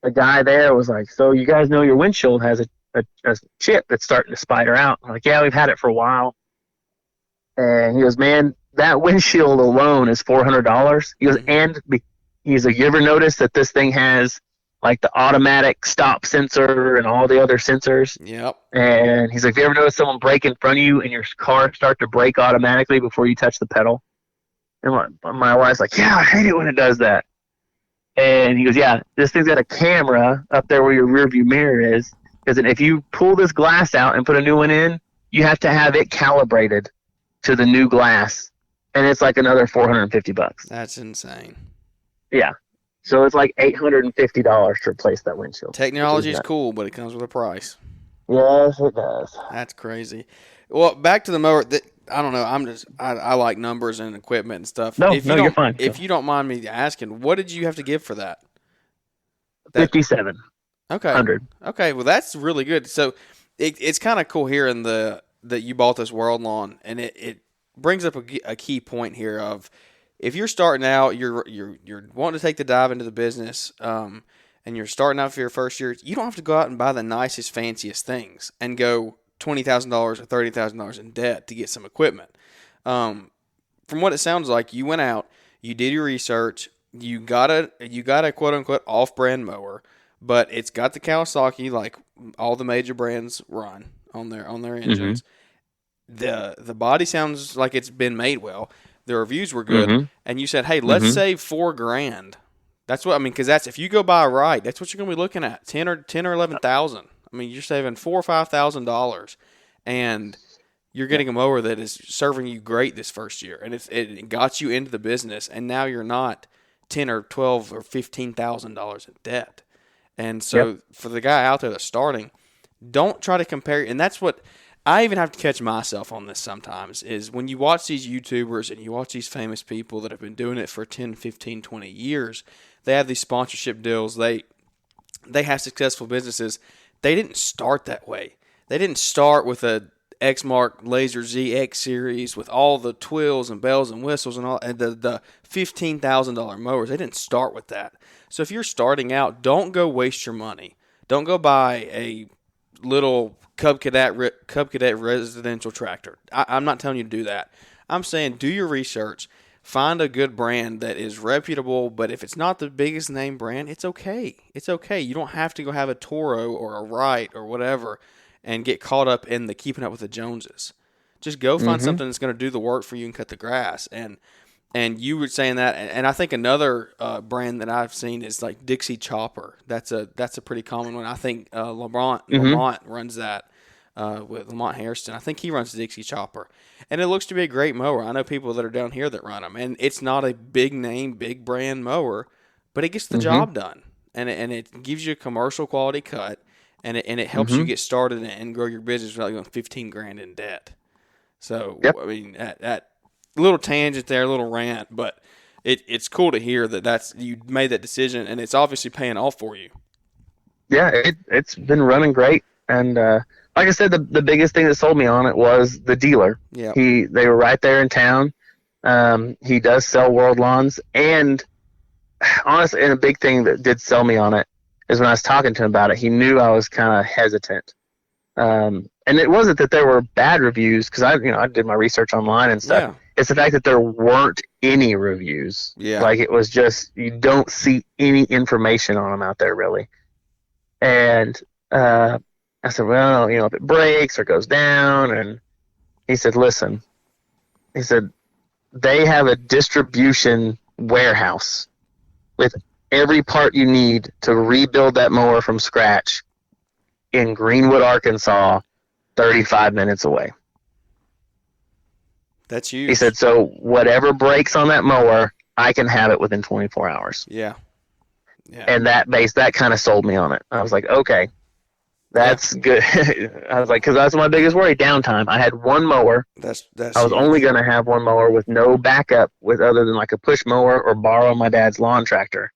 the guy there was like, so you guys know your windshield has a chip that's starting to spider out. I'm like, yeah, we've had it for a while. And he goes, man, that windshield alone is $400. He goes, and he's like, you ever notice that this thing has like the automatic stop sensor and all the other sensors? Yep. And he's like, have you ever noticed someone brake in front of you and your car start to brake automatically before you touch the pedal? And my wife's like, yeah, I hate it when it does that. And he goes, yeah, this thing's got a camera up there where your rear view mirror is. Because if you pull this glass out and put a new one in, you have to have it calibrated to the new glass. And it's like another $450. That's insane. Yeah. So it's like $850 to replace that windshield. Technology is cool, but it comes with a price. Yes, it does. That's crazy. Well, back to the mower. I don't know. I like numbers and equipment and stuff. You're fine. If you don't mind me asking, what did you have to give for that? 57. Okay. 100. Okay. Well, that's really good. So it's kind of cool hearing that you bought this World Lawn, and it brings up a key point here of if you're starting out, you're wanting to take the dive into the business, and you're starting out for your first year, you don't have to go out and buy the nicest, fanciest things and go $20,000 or $30,000 in debt to get some equipment. From what it sounds like, you went out, you did your research, you got a quote unquote off-brand mower, but it's got the Kawasaki like all the major brands run on their engines. Mm-hmm. The body sounds like it's been made well. The reviews were good, mm-hmm. and you said, "Hey, let's save $4,000." That's what I mean, because that's if you go buy a ride, that's what you're going to be looking at 10 or 11,000. I mean, you're saving $4,000 or $5,000, and you're getting a mower that is serving you great this first year, and it got you into the business, and now you're not $10,000 or $12,000 or $15,000 in debt. And so, for the guy out there that's starting, don't try to compare. And that's what I even have to catch myself on this sometimes. Is when you watch these YouTubers and you watch these famous people that have been doing it for 10, 15, 20 years, they have these sponsorship deals. They have successful businesses. They didn't start that way. They didn't start with a Exmark Laser ZX series with all the twills and bells and whistles and all and the $15,000 mowers. They didn't start with that. So if you're starting out, don't go waste your money. Don't go buy a little Cub Cadet residential tractor. I'm not telling you to do that. I'm saying do your research. Find a good brand that is reputable, but if it's not the biggest name brand, it's okay. It's okay. You don't have to go have a Toro or a Wright or whatever and get caught up in the keeping up with the Joneses. Just go find something that's going to do the work for you and cut the grass. And you were saying that, and I think another brand that I've seen is like Dixie Chopper. That's a pretty common one. I think Lamont runs that with Lamont Hairston. I think he runs Dixie Chopper, and it looks to be a great mower. I know people that are down here that run them, and it's not a big name, big brand mower, but it gets the job done, and it gives you a commercial quality cut, and it helps you get started and grow your business without going $15,000 in debt. So I mean that little tangent there, a little rant, but it's cool to hear that's you made that decision, and it's obviously paying off for you. Yeah, it's been running great, and like I said, the biggest thing that sold me on it was the dealer. Yeah, they were right there in town. He does sell World Lawns, and honestly, and a big thing that did sell me on it is when I was talking to him about it, he knew I was kind of hesitant. And it wasn't that there were bad reviews, because I did my research online and stuff. Yeah. It's the fact that there weren't any reviews. Yeah. Like it was just, you don't see any information on them out there really. And I said, well, if it breaks or goes down, and he said, listen, he said, they have a distribution warehouse with every part you need to rebuild that mower from scratch in Greenwood, Arkansas, 35 minutes away. That's huge. He said, so whatever breaks on that mower, I can have it within 24 hours. Yeah. And that kind of sold me on it. I was like, okay, that's good. I was like, because that's my biggest worry, downtime. I had one mower. That's I was only going to have one mower with no backup other than like a push mower or borrow my dad's lawn tractor.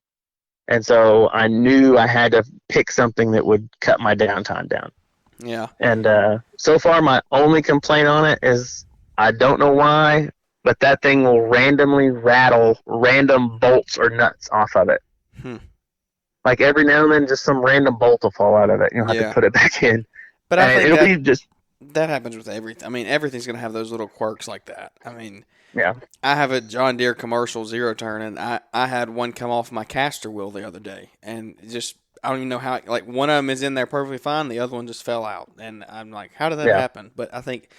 And so I knew I had to pick something that would cut my downtime down. Yeah. And so far, my only complaint on it is I don't know why, but that thing will randomly rattle random bolts or nuts off of it. Like every now and then, just some random bolt will fall out of it. You'll have to put it back in. But and I think it'll be just that happens with everything. I mean, everything's going to have those little quirks like that. I mean, yeah. I have a John Deere commercial zero turn, and I had one come off my caster wheel the other day, and just I don't even know how. Like one of them is in there perfectly fine, the other one just fell out, and I'm like, how did that happen? But I think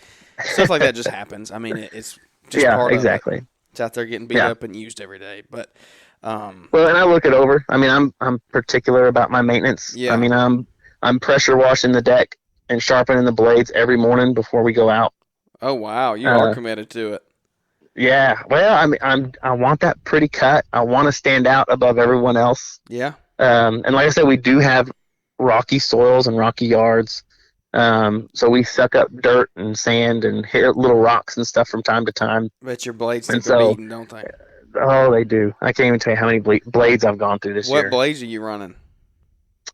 stuff like that just happens. I mean, it's just part of it. It's out there getting beat up and used every day, but. Well, and I look it over. I mean, I'm particular about my maintenance. Yeah. I mean, I'm pressure washing the deck and sharpening the blades every morning before we go out. Oh wow, you are committed to it. Yeah. Well, I mean, I want that pretty cut. I want to stand out above everyone else. Yeah. And like I said, we do have rocky soils and rocky yards. So we suck up dirt and sand and hit little rocks and stuff from time to time. Bet your blades take a beating, don't they? Oh, they do. I can't even tell you how many blades I've gone through this year. What blades are you running?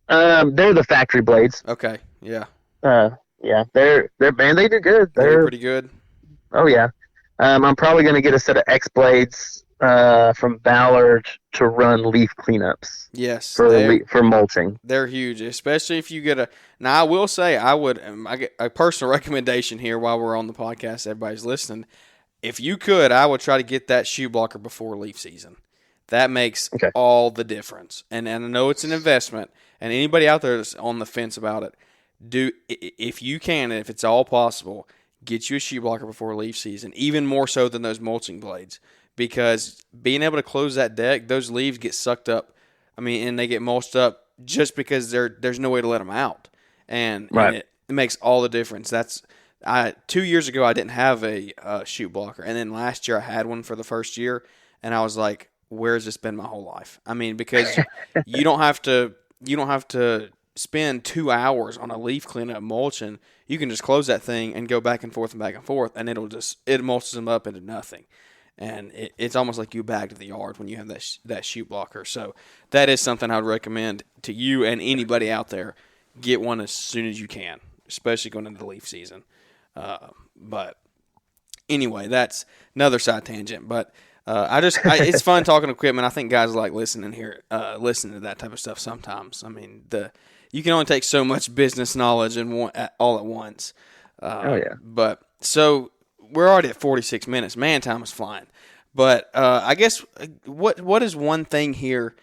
They're the factory blades. Okay, yeah. Yeah, they're man, they do good. They're pretty good. Oh yeah. I'm probably going to get a set of X blades from Ballard to run leaf cleanups. Yes, for mulching. They're huge, especially if you get a. Now, I will say, I get a personal recommendation here while we're on the podcast. Everybody's listening. If you could, I would try to get that shoe blocker before leaf season. That makes all the difference. And I know it's an investment, and anybody out there that's on the fence about it, if you can, and if it's all possible, get you a shoe blocker before leaf season, even more so than those mulching blades, because being able to close that deck, those leaves get sucked up. I mean, and they get mulched up just because there's no way to let them out, and it makes all the difference. 2 years ago, I didn't have a shoe blocker, and then last year I had one for the first year, and I was like, "Where's this been my whole life?" I mean, because you don't have to spend 2 hours on a leaf cleanup mulching. You can just close that thing and go back and forth, and it mulches them up into nothing. And it's almost like you bagged the yard when you have that shoe blocker. So that is something I would recommend to you and anybody out there. Get one as soon as you can, especially going into the leaf season. But anyway, that's another side tangent. But it's fun talking equipment. I think guys like listening to that type of stuff sometimes. I mean, you can only take so much business knowledge all at once. But so we're already at 46 minutes. Man, time is flying. But I guess what is one thing here?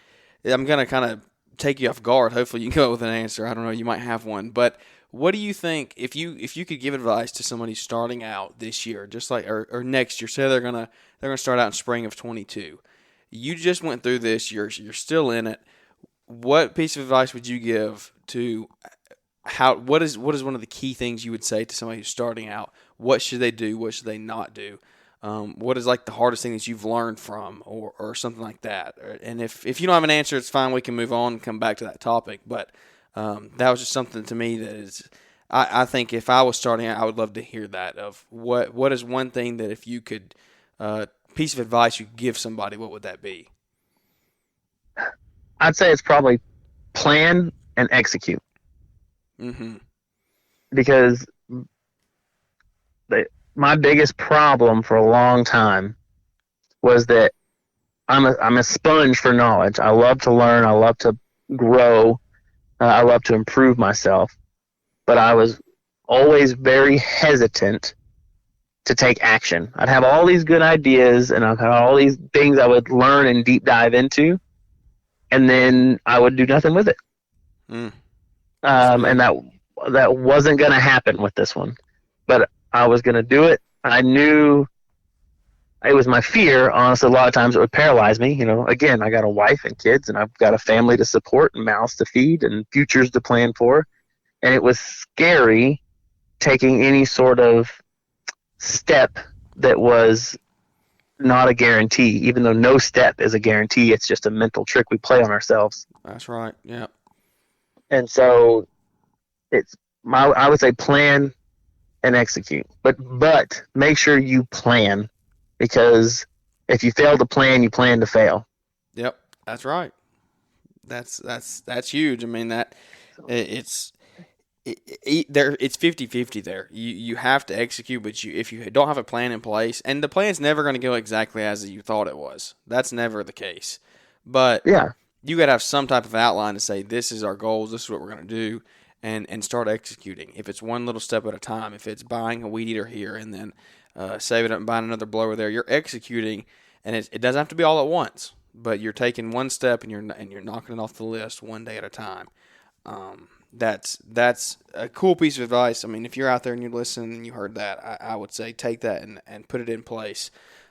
I'm gonna kind of take you off guard. Hopefully, you can go up with an answer. I don't know. You might have one, but. What do you think if you could give advice to somebody starting out this year, just like or next year? Say they're gonna start out in spring of 22. You just went through this. You're still in it. What piece of advice would you give to what is one of the key things you would say to somebody who's starting out? What should they do? What should they not do? What is like the hardest thing that you've learned from, or something like that? And if you don't have an answer, it's fine. We can move on and come back to that topic, but. That was just something to me that is, I think if I was starting out, I would love to hear that of what is one thing that if you could, piece of advice you could give somebody, what would that be? I'd say it's probably plan and execute. Mm-hmm. Because my biggest problem for a long time was that I'm a sponge for knowledge. I love to learn. I love to grow. I love to improve myself, but I was always very hesitant to take action. I'd have all these good ideas and I'd have all these things I would learn and deep dive into, and then I would do nothing with it. And that wasn't going to happen with this one, but I was going to do it. I knew it was my fear. Honestly, a lot of times it would paralyze me. You know, again, I got a wife and kids, and I've got a family to support and mouths to feed and futures to plan for. And it was scary taking any sort of step that was not a guarantee, even though no step is a guarantee. It's just a mental trick we play on ourselves. That's right. Yeah. And so I would say plan and execute, but make sure you plan. Because if you fail to plan, you plan to fail. Yep, that's right. That's huge. I mean it's it's 50-50 there. You have to execute, but if you don't have a plan in place, and the plan's never going to go exactly as you thought it was. That's never the case. But Yeah. you got to have some type of outline to say this is our goals, this is what we're going to do, and start executing. If it's one little step at a time, if it's buying a weed eater here and then saving up and buying another blower there, you're executing, and it doesn't have to be all at once, but you're taking one step and you're knocking it off the list one day at a time. That's a cool piece of advice. I mean, if you're out there and you're listening and you heard that, I would say take that and put it in place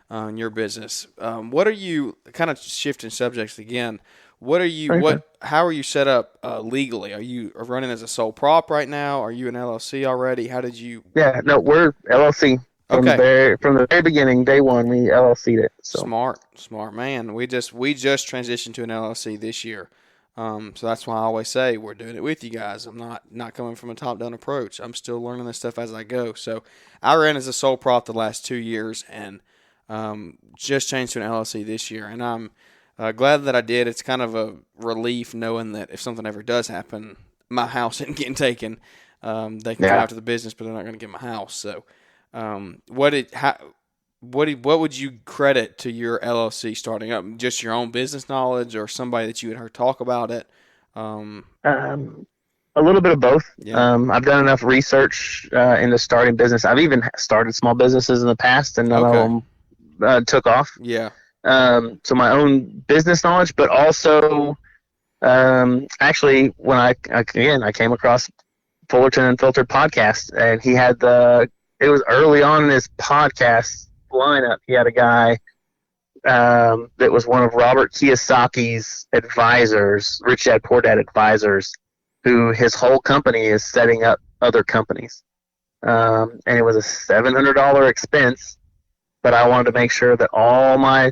in your business. What are you, kind of shifting subjects again, how are you set up legally? Are you running as a sole prop right now? Are you an LLC already? How did you? Yeah, no, we're LLC. From the very beginning, day one, we LLC'd it. So. Smart man. We just transitioned to an LLC this year. So that's why I always say we're doing it with you guys. I'm not coming from a top-down approach. I'm still learning this stuff as I go. So I ran as a sole prop the last 2 years and just changed to an LLC this year. And I'm glad that I did. It's kind of a relief knowing that if something ever does happen, my house isn't getting taken. They can go after the business, but they're not going to get my house. So what would you credit to your LLC starting up? Just your own business knowledge, or somebody that you had heard talk about it? A little bit of both. Yeah. I've done enough research into starting business. I've even started small businesses in the past, and none of them took off. Yeah. So my own business knowledge, but also actually when I came across Fullerton Unfiltered podcast, and he had it was early on in his podcast lineup. He had a guy that was one of Robert Kiyosaki's advisors, Rich Dad Poor Dad advisors, who his whole company is setting up other companies. And it was a $700 expense, but I wanted to make sure that all my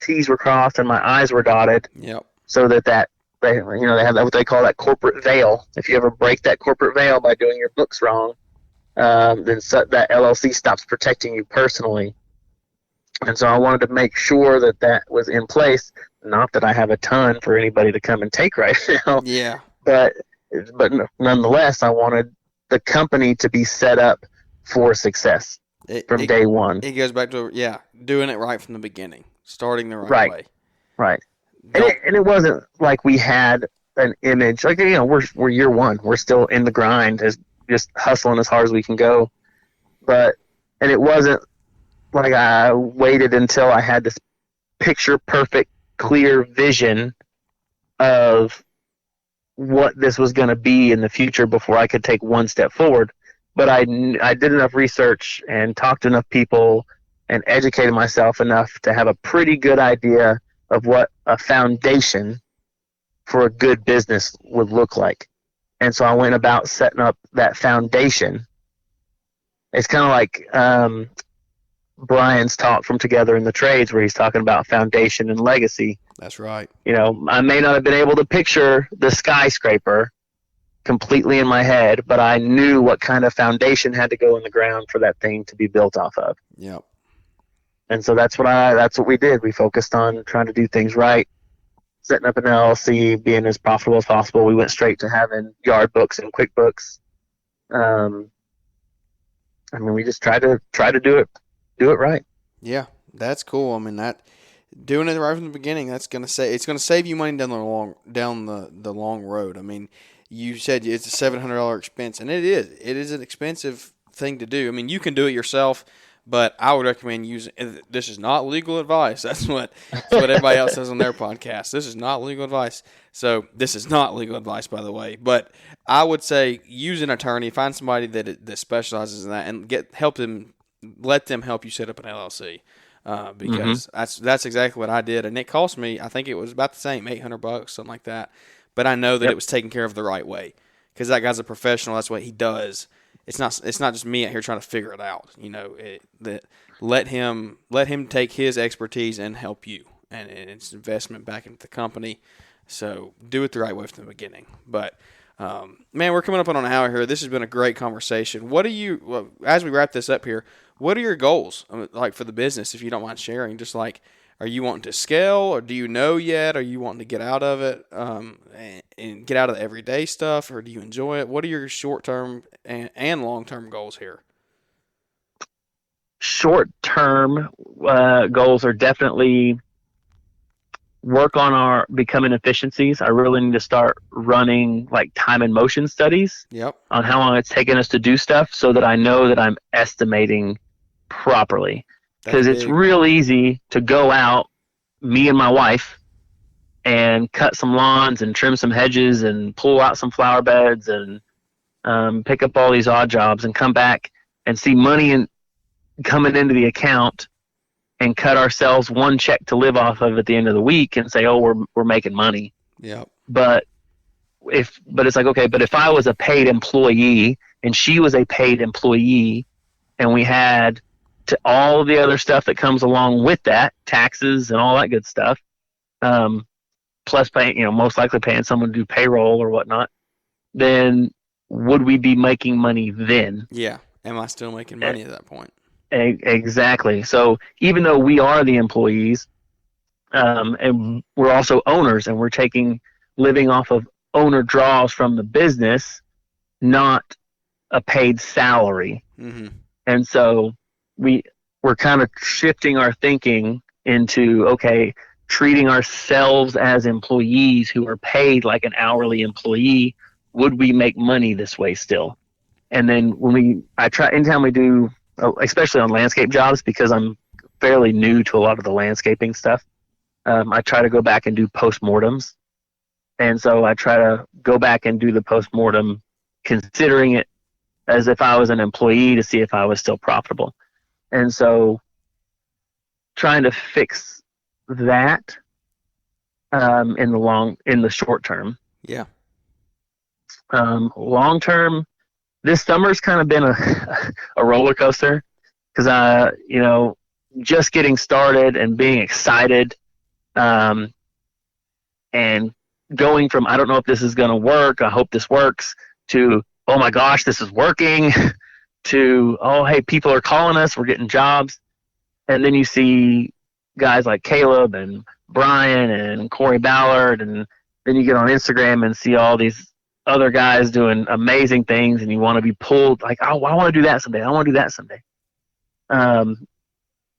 T's were crossed and my I's were dotted. Yep. So that they have what they call that corporate veil. If you ever break that corporate veil by doing your books wrong, then that LLC stops protecting you personally. And so I wanted to make sure that was in place. Not that I have a ton for anybody to come and take right now. Yeah. But nonetheless, I wanted the company to be set up for success from day one. It goes back to doing it right from the beginning, starting the right way. Right. And it wasn't like we had an image. Like, we're year one. We're still in the grind, just hustling as hard as we can go. And it wasn't like I waited until I had this picture perfect, clear vision of what this was going to be in the future before I could take one step forward. But I did enough research and talked to enough people and educated myself enough to have a pretty good idea of what a foundation for a good business would look like. And so I went about setting up that foundation. It's kind of like Brian's talk from Together in the Trades, where he's talking about foundation and legacy. That's right. I may not have been able to picture the skyscraper completely in my head, but I knew what kind of foundation had to go in the ground for that thing to be built off of. Yep. And so that's what we did. We focused on trying to do things right, setting up an LLC, being as profitable as possible. We went straight to having yard books and QuickBooks. We just tried to do it right. Yeah, that's cool. I mean, that doing it right from the beginning, it's going to save you money down the long road. I mean, you said it's a $700 expense, and it is an expensive thing to do. I mean, you can do it yourself, but I would recommend using. This is not legal advice. That's what everybody else says on their podcast. This is not legal advice. So this is not legal advice, by the way. But I would say use an attorney, find somebody that specializes in that, and let them help you set up an LLC. Because that's exactly what I did, and it cost me. I think it was about the same, $800, something like that. But I know that it was taken care of the right way, because that guy's a professional. That's what he does. It's not just me out here trying to figure it out. Let him take his expertise and help you, and it's investment back into the company. So do it the right way from the beginning. But man, we're coming up on an hour here. This has been a great conversation. As we wrap this up here, what are your goals, like, for the business, if you don't mind sharing? Just like, Are you wanting to scale, or do you know yet? Are you wanting to get out of it and get out of the everyday stuff, or do you enjoy it? What are your short-term and long-term goals here? Short-term goals are definitely work on our becoming efficiencies. I really need to start running like time and motion studies Yep. on how long it's taken us to do stuff so that I know that I'm estimating properly. That's Because it's big. real easy to go out, me and my wife, and cut some lawns and trim some hedges and pull out some flower beds and pick up all these odd jobs and come back and see money coming into the account and cut ourselves one check to live off of at the end of the week and say, oh, we're making money. Yep. But it's like, okay, but if I was a paid employee and she was a paid employee and we had to all the other stuff that comes along with that, taxes and all that good stuff, plus paying, most likely paying someone to do payroll or whatnot, then would we be making money then? Yeah. Am I still making money at that point? Exactly. So even though we are the employees, and we're also owners, and we're living off of owner draws from the business, not a paid salary. Mm-hmm. And so we're kind of shifting our thinking into, okay, treating ourselves as employees who are paid like an hourly employee. Would we make money this way still? And then anytime we do, especially on landscape jobs, because I'm fairly new to a lot of the landscaping stuff, I try to go back and do postmortems. And so I try to go back and do the postmortem considering it as if I was an employee to see if I was still profitable. And so trying to fix that in the short term. Yeah. Long term, this summer's kind of been a roller coaster because just getting started and being excited, and going from I don't know if this is going to work, I hope this works, to oh my gosh, this is working, to oh hey, people are calling us, we're getting jobs. And then you see guys like Caleb and Brian and Corey Ballard, and then you get on Instagram and see all these other guys doing amazing things, and you want to be pulled like, oh, I want to do that someday. I want to do that someday.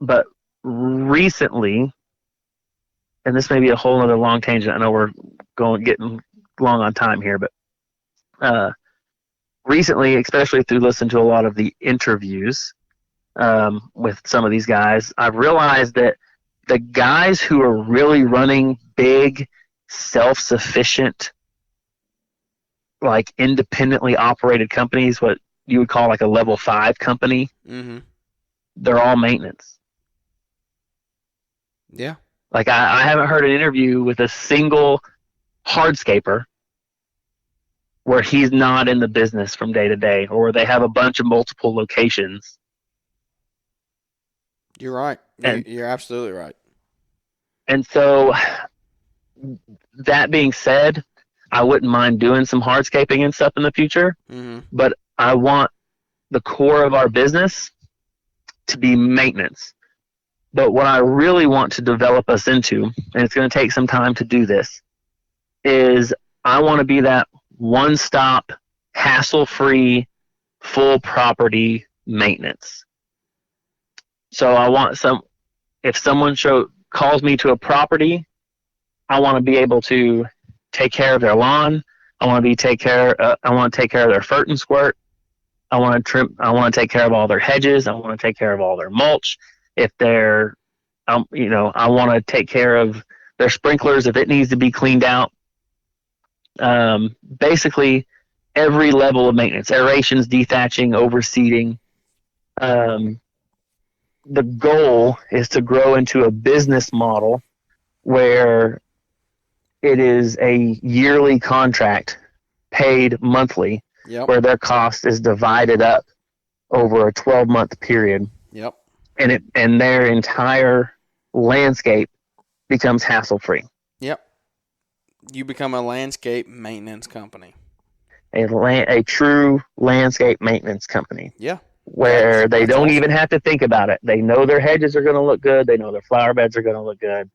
But recently, and this may be a whole other long tangent. I know we're getting long on time here, but recently, especially through listening to a lot of the interviews with some of these guys, I've realized that the guys who are really running big, self-sufficient, like independently operated companies, what you would call like a level 5 company, Mm-hmm. they're all maintenance. Yeah. Like I haven't heard an interview with a single hardscaper where he's not in the business from day to day, or they have a bunch of multiple locations. You're right. You're absolutely right. And so that being said, I wouldn't mind doing some hardscaping and stuff in the future, Mm-hmm. but I want the core of our business to be maintenance. But what I really want to develop us into, and it's going to take some time to do this, is I want to be that one-stop, hassle-free, full property maintenance. So I want if someone calls me to a property, I want to be able to take care of their lawn. I want to take care of their fert and squirt. I want to trim. I want to take care of all their hedges. I want to take care of all their mulch. If they're, I want to take care of their sprinklers if it needs to be cleaned out. Basically, every level of maintenance: aerations, dethatching, overseeding. The goal is to grow into a business model where it is a yearly contract paid monthly, Yep. where their cost is divided up over a 12-month period. Yep. And their entire landscape becomes hassle-free. Yep. You become a landscape maintenance company. A true landscape maintenance company. Yeah. where they don't awesome. even have to think about it. They know their hedges are going to look good. They know their flower beds are going to look good.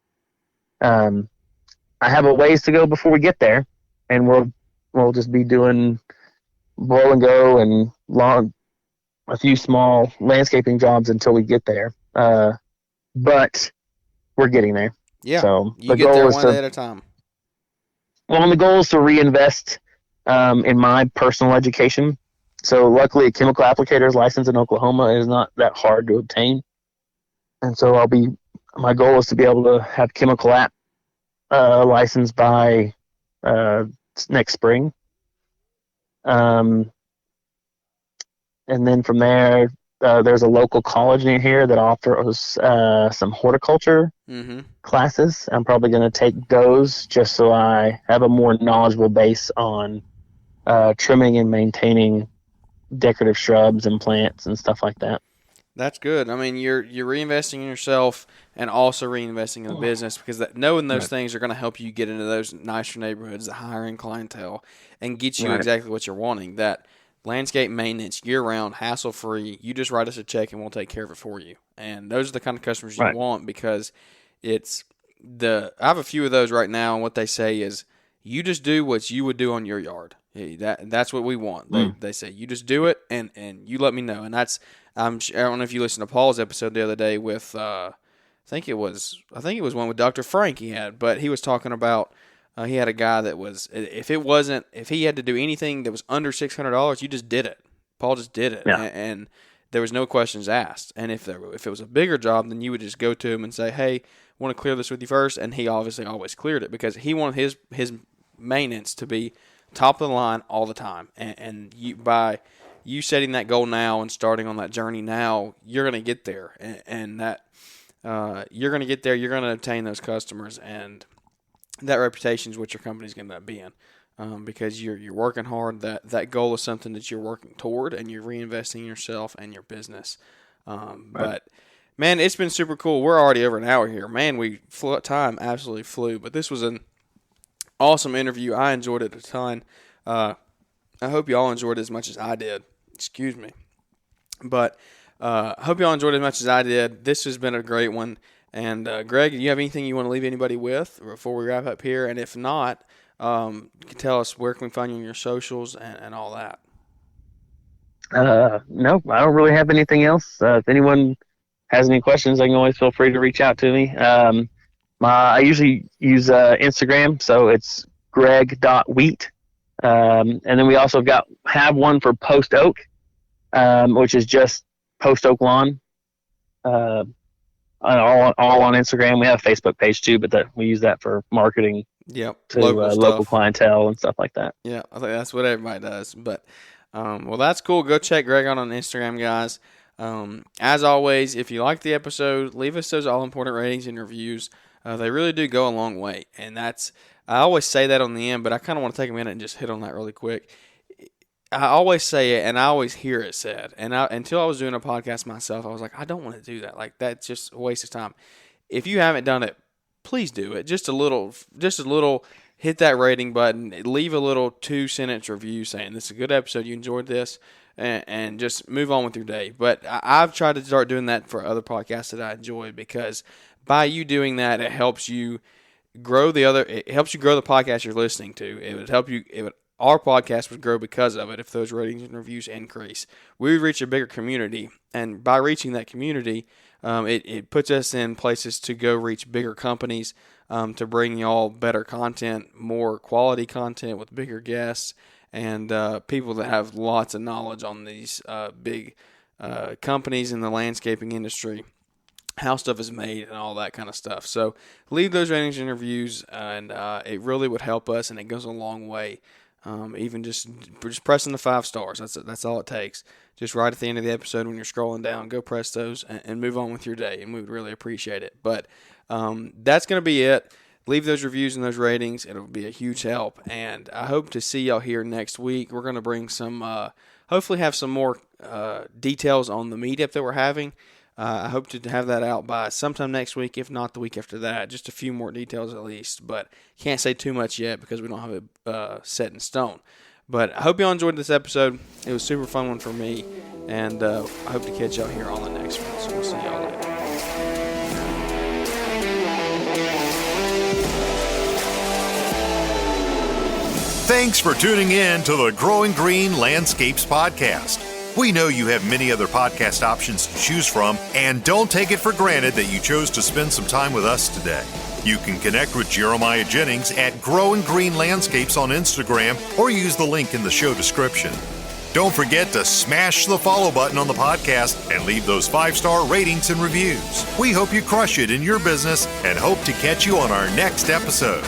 I have a ways to go before we get there, and we'll just be doing blow and go and a few small landscaping jobs until we get there. But we're getting there. Yeah, So you the get goal there is one day at to a time. the goal is to reinvest in my personal education. So luckily, a chemical applicator's license in Oklahoma is not that hard to obtain, and so my goal is to be able to have chemical app license by next spring. And then from there, there's a local college near here that offers some horticulture classes. I'm probably going to take those just so I have a more knowledgeable base on trimming and maintaining decorative shrubs and plants and stuff like that. That's good. I mean, you're reinvesting in yourself and also reinvesting in the business, because knowing those things are going to help you get into those nicer neighborhoods, the higher end clientele, and get you exactly what you're wanting. That landscape maintenance year round, hassle free. You just write us a check and we'll take care of it for you. And those are the kind of customers you want, because I have a few of those right now, and what they say is, you just do what you would do on your yard. That's what we want. They say, you just do it and you let me know. And that's, I don't know if you listened to Paul's episode the other day with I think it was one with Dr. Frank he had, but he was talking about he had a guy that was, if he had to do anything that was under $600, you just did it. Paul just did it, and there was no questions asked. And if it was a bigger job, then you would just go to him and say, hey, I want to clear this with you first, and he obviously always cleared it, because he wanted his maintenance to be top of the line all the time. And by you setting that goal now and starting on that journey now, you're going to get there, and that you're going to get there. You're going to obtain those customers, and that reputation is what your company's going to end up being, because you're working hard. That goal is something that you're working toward, and you're reinvesting in yourself and your business. But man, it's been super cool. We're already over an hour here. Man, time absolutely flew. But this was an awesome interview. I enjoyed it a ton. I hope you all enjoyed it as much as I did. Excuse me. But I hope you all enjoyed it as much as I did. This has been a great one. And Greg, do you have anything you want to leave anybody with before we wrap up here? And if not, you can tell us where can we find you on your socials and all that. No, I don't really have anything else. If anyone has any questions, they can always feel free to reach out to me. I usually use Instagram, so it's greg.wheat. And then we also have one for Post Oak, which is just Post Oak Lawn. All on Instagram. We have a Facebook page too, but we use that for marketing. Yep, to local clientele and stuff like that. Yeah, I think that's what everybody does. But well, that's cool. Go check Greg out on Instagram, guys. As always, if you like the episode, leave us those all-important ratings and reviews. They really do go a long way, and I always say that on the end, but I kind of want to take a minute and just hit on that really quick. I always say it, and I always hear it said, and until I was doing a podcast myself, I was like, I don't want to do that. Like, that's just a waste of time. If you haven't done it, please do it. Just a little. Hit that rating button. Leave a little 2-sentence review saying this is a good episode. You enjoyed this. And just move on with your day. But I've tried to start doing that for other podcasts that I enjoy, because by you doing that, it helps you grow it helps you grow the podcast you're listening to. It would help you. Our podcast would grow because of it if those ratings and reviews increase. We would reach a bigger community, and by reaching that community, it puts us in places to go reach bigger companies, to bring y'all better content, more quality content with bigger guests, and people that have lots of knowledge on these big companies in the landscaping industry, how stuff is made, and all that kind of stuff. So leave those ratings and reviews, and it really would help us, and it goes a long way. Even just pressing the 5 stars. That's all it takes. Just right at the end of the episode when you're scrolling down, go press those and move on with your day, and we would really appreciate it. But that's going to be it. Leave those reviews and those ratings. It'll be a huge help. And I hope to see y'all here next week. We're going to bring hopefully have some more details on the meetup that we're having. I hope to have that out by sometime next week, if not the week after that. Just a few more details at least. But can't say too much yet because we don't have it set in stone. But I hope y'all enjoyed this episode. It was a super fun one for me, and I hope to catch y'all here on the next one. So we'll see y'all later. Thanks for tuning in to the Growing Green Landscapes podcast. We know you have many other podcast options to choose from, and don't take it for granted that you chose to spend some time with us today. You can connect with Jeremiah Jennings at Growing Green Landscapes on Instagram or use the link in the show description. Don't forget to smash the follow button on the podcast and leave those 5-star ratings and reviews. We hope you crush it in your business and hope to catch you on our next episode.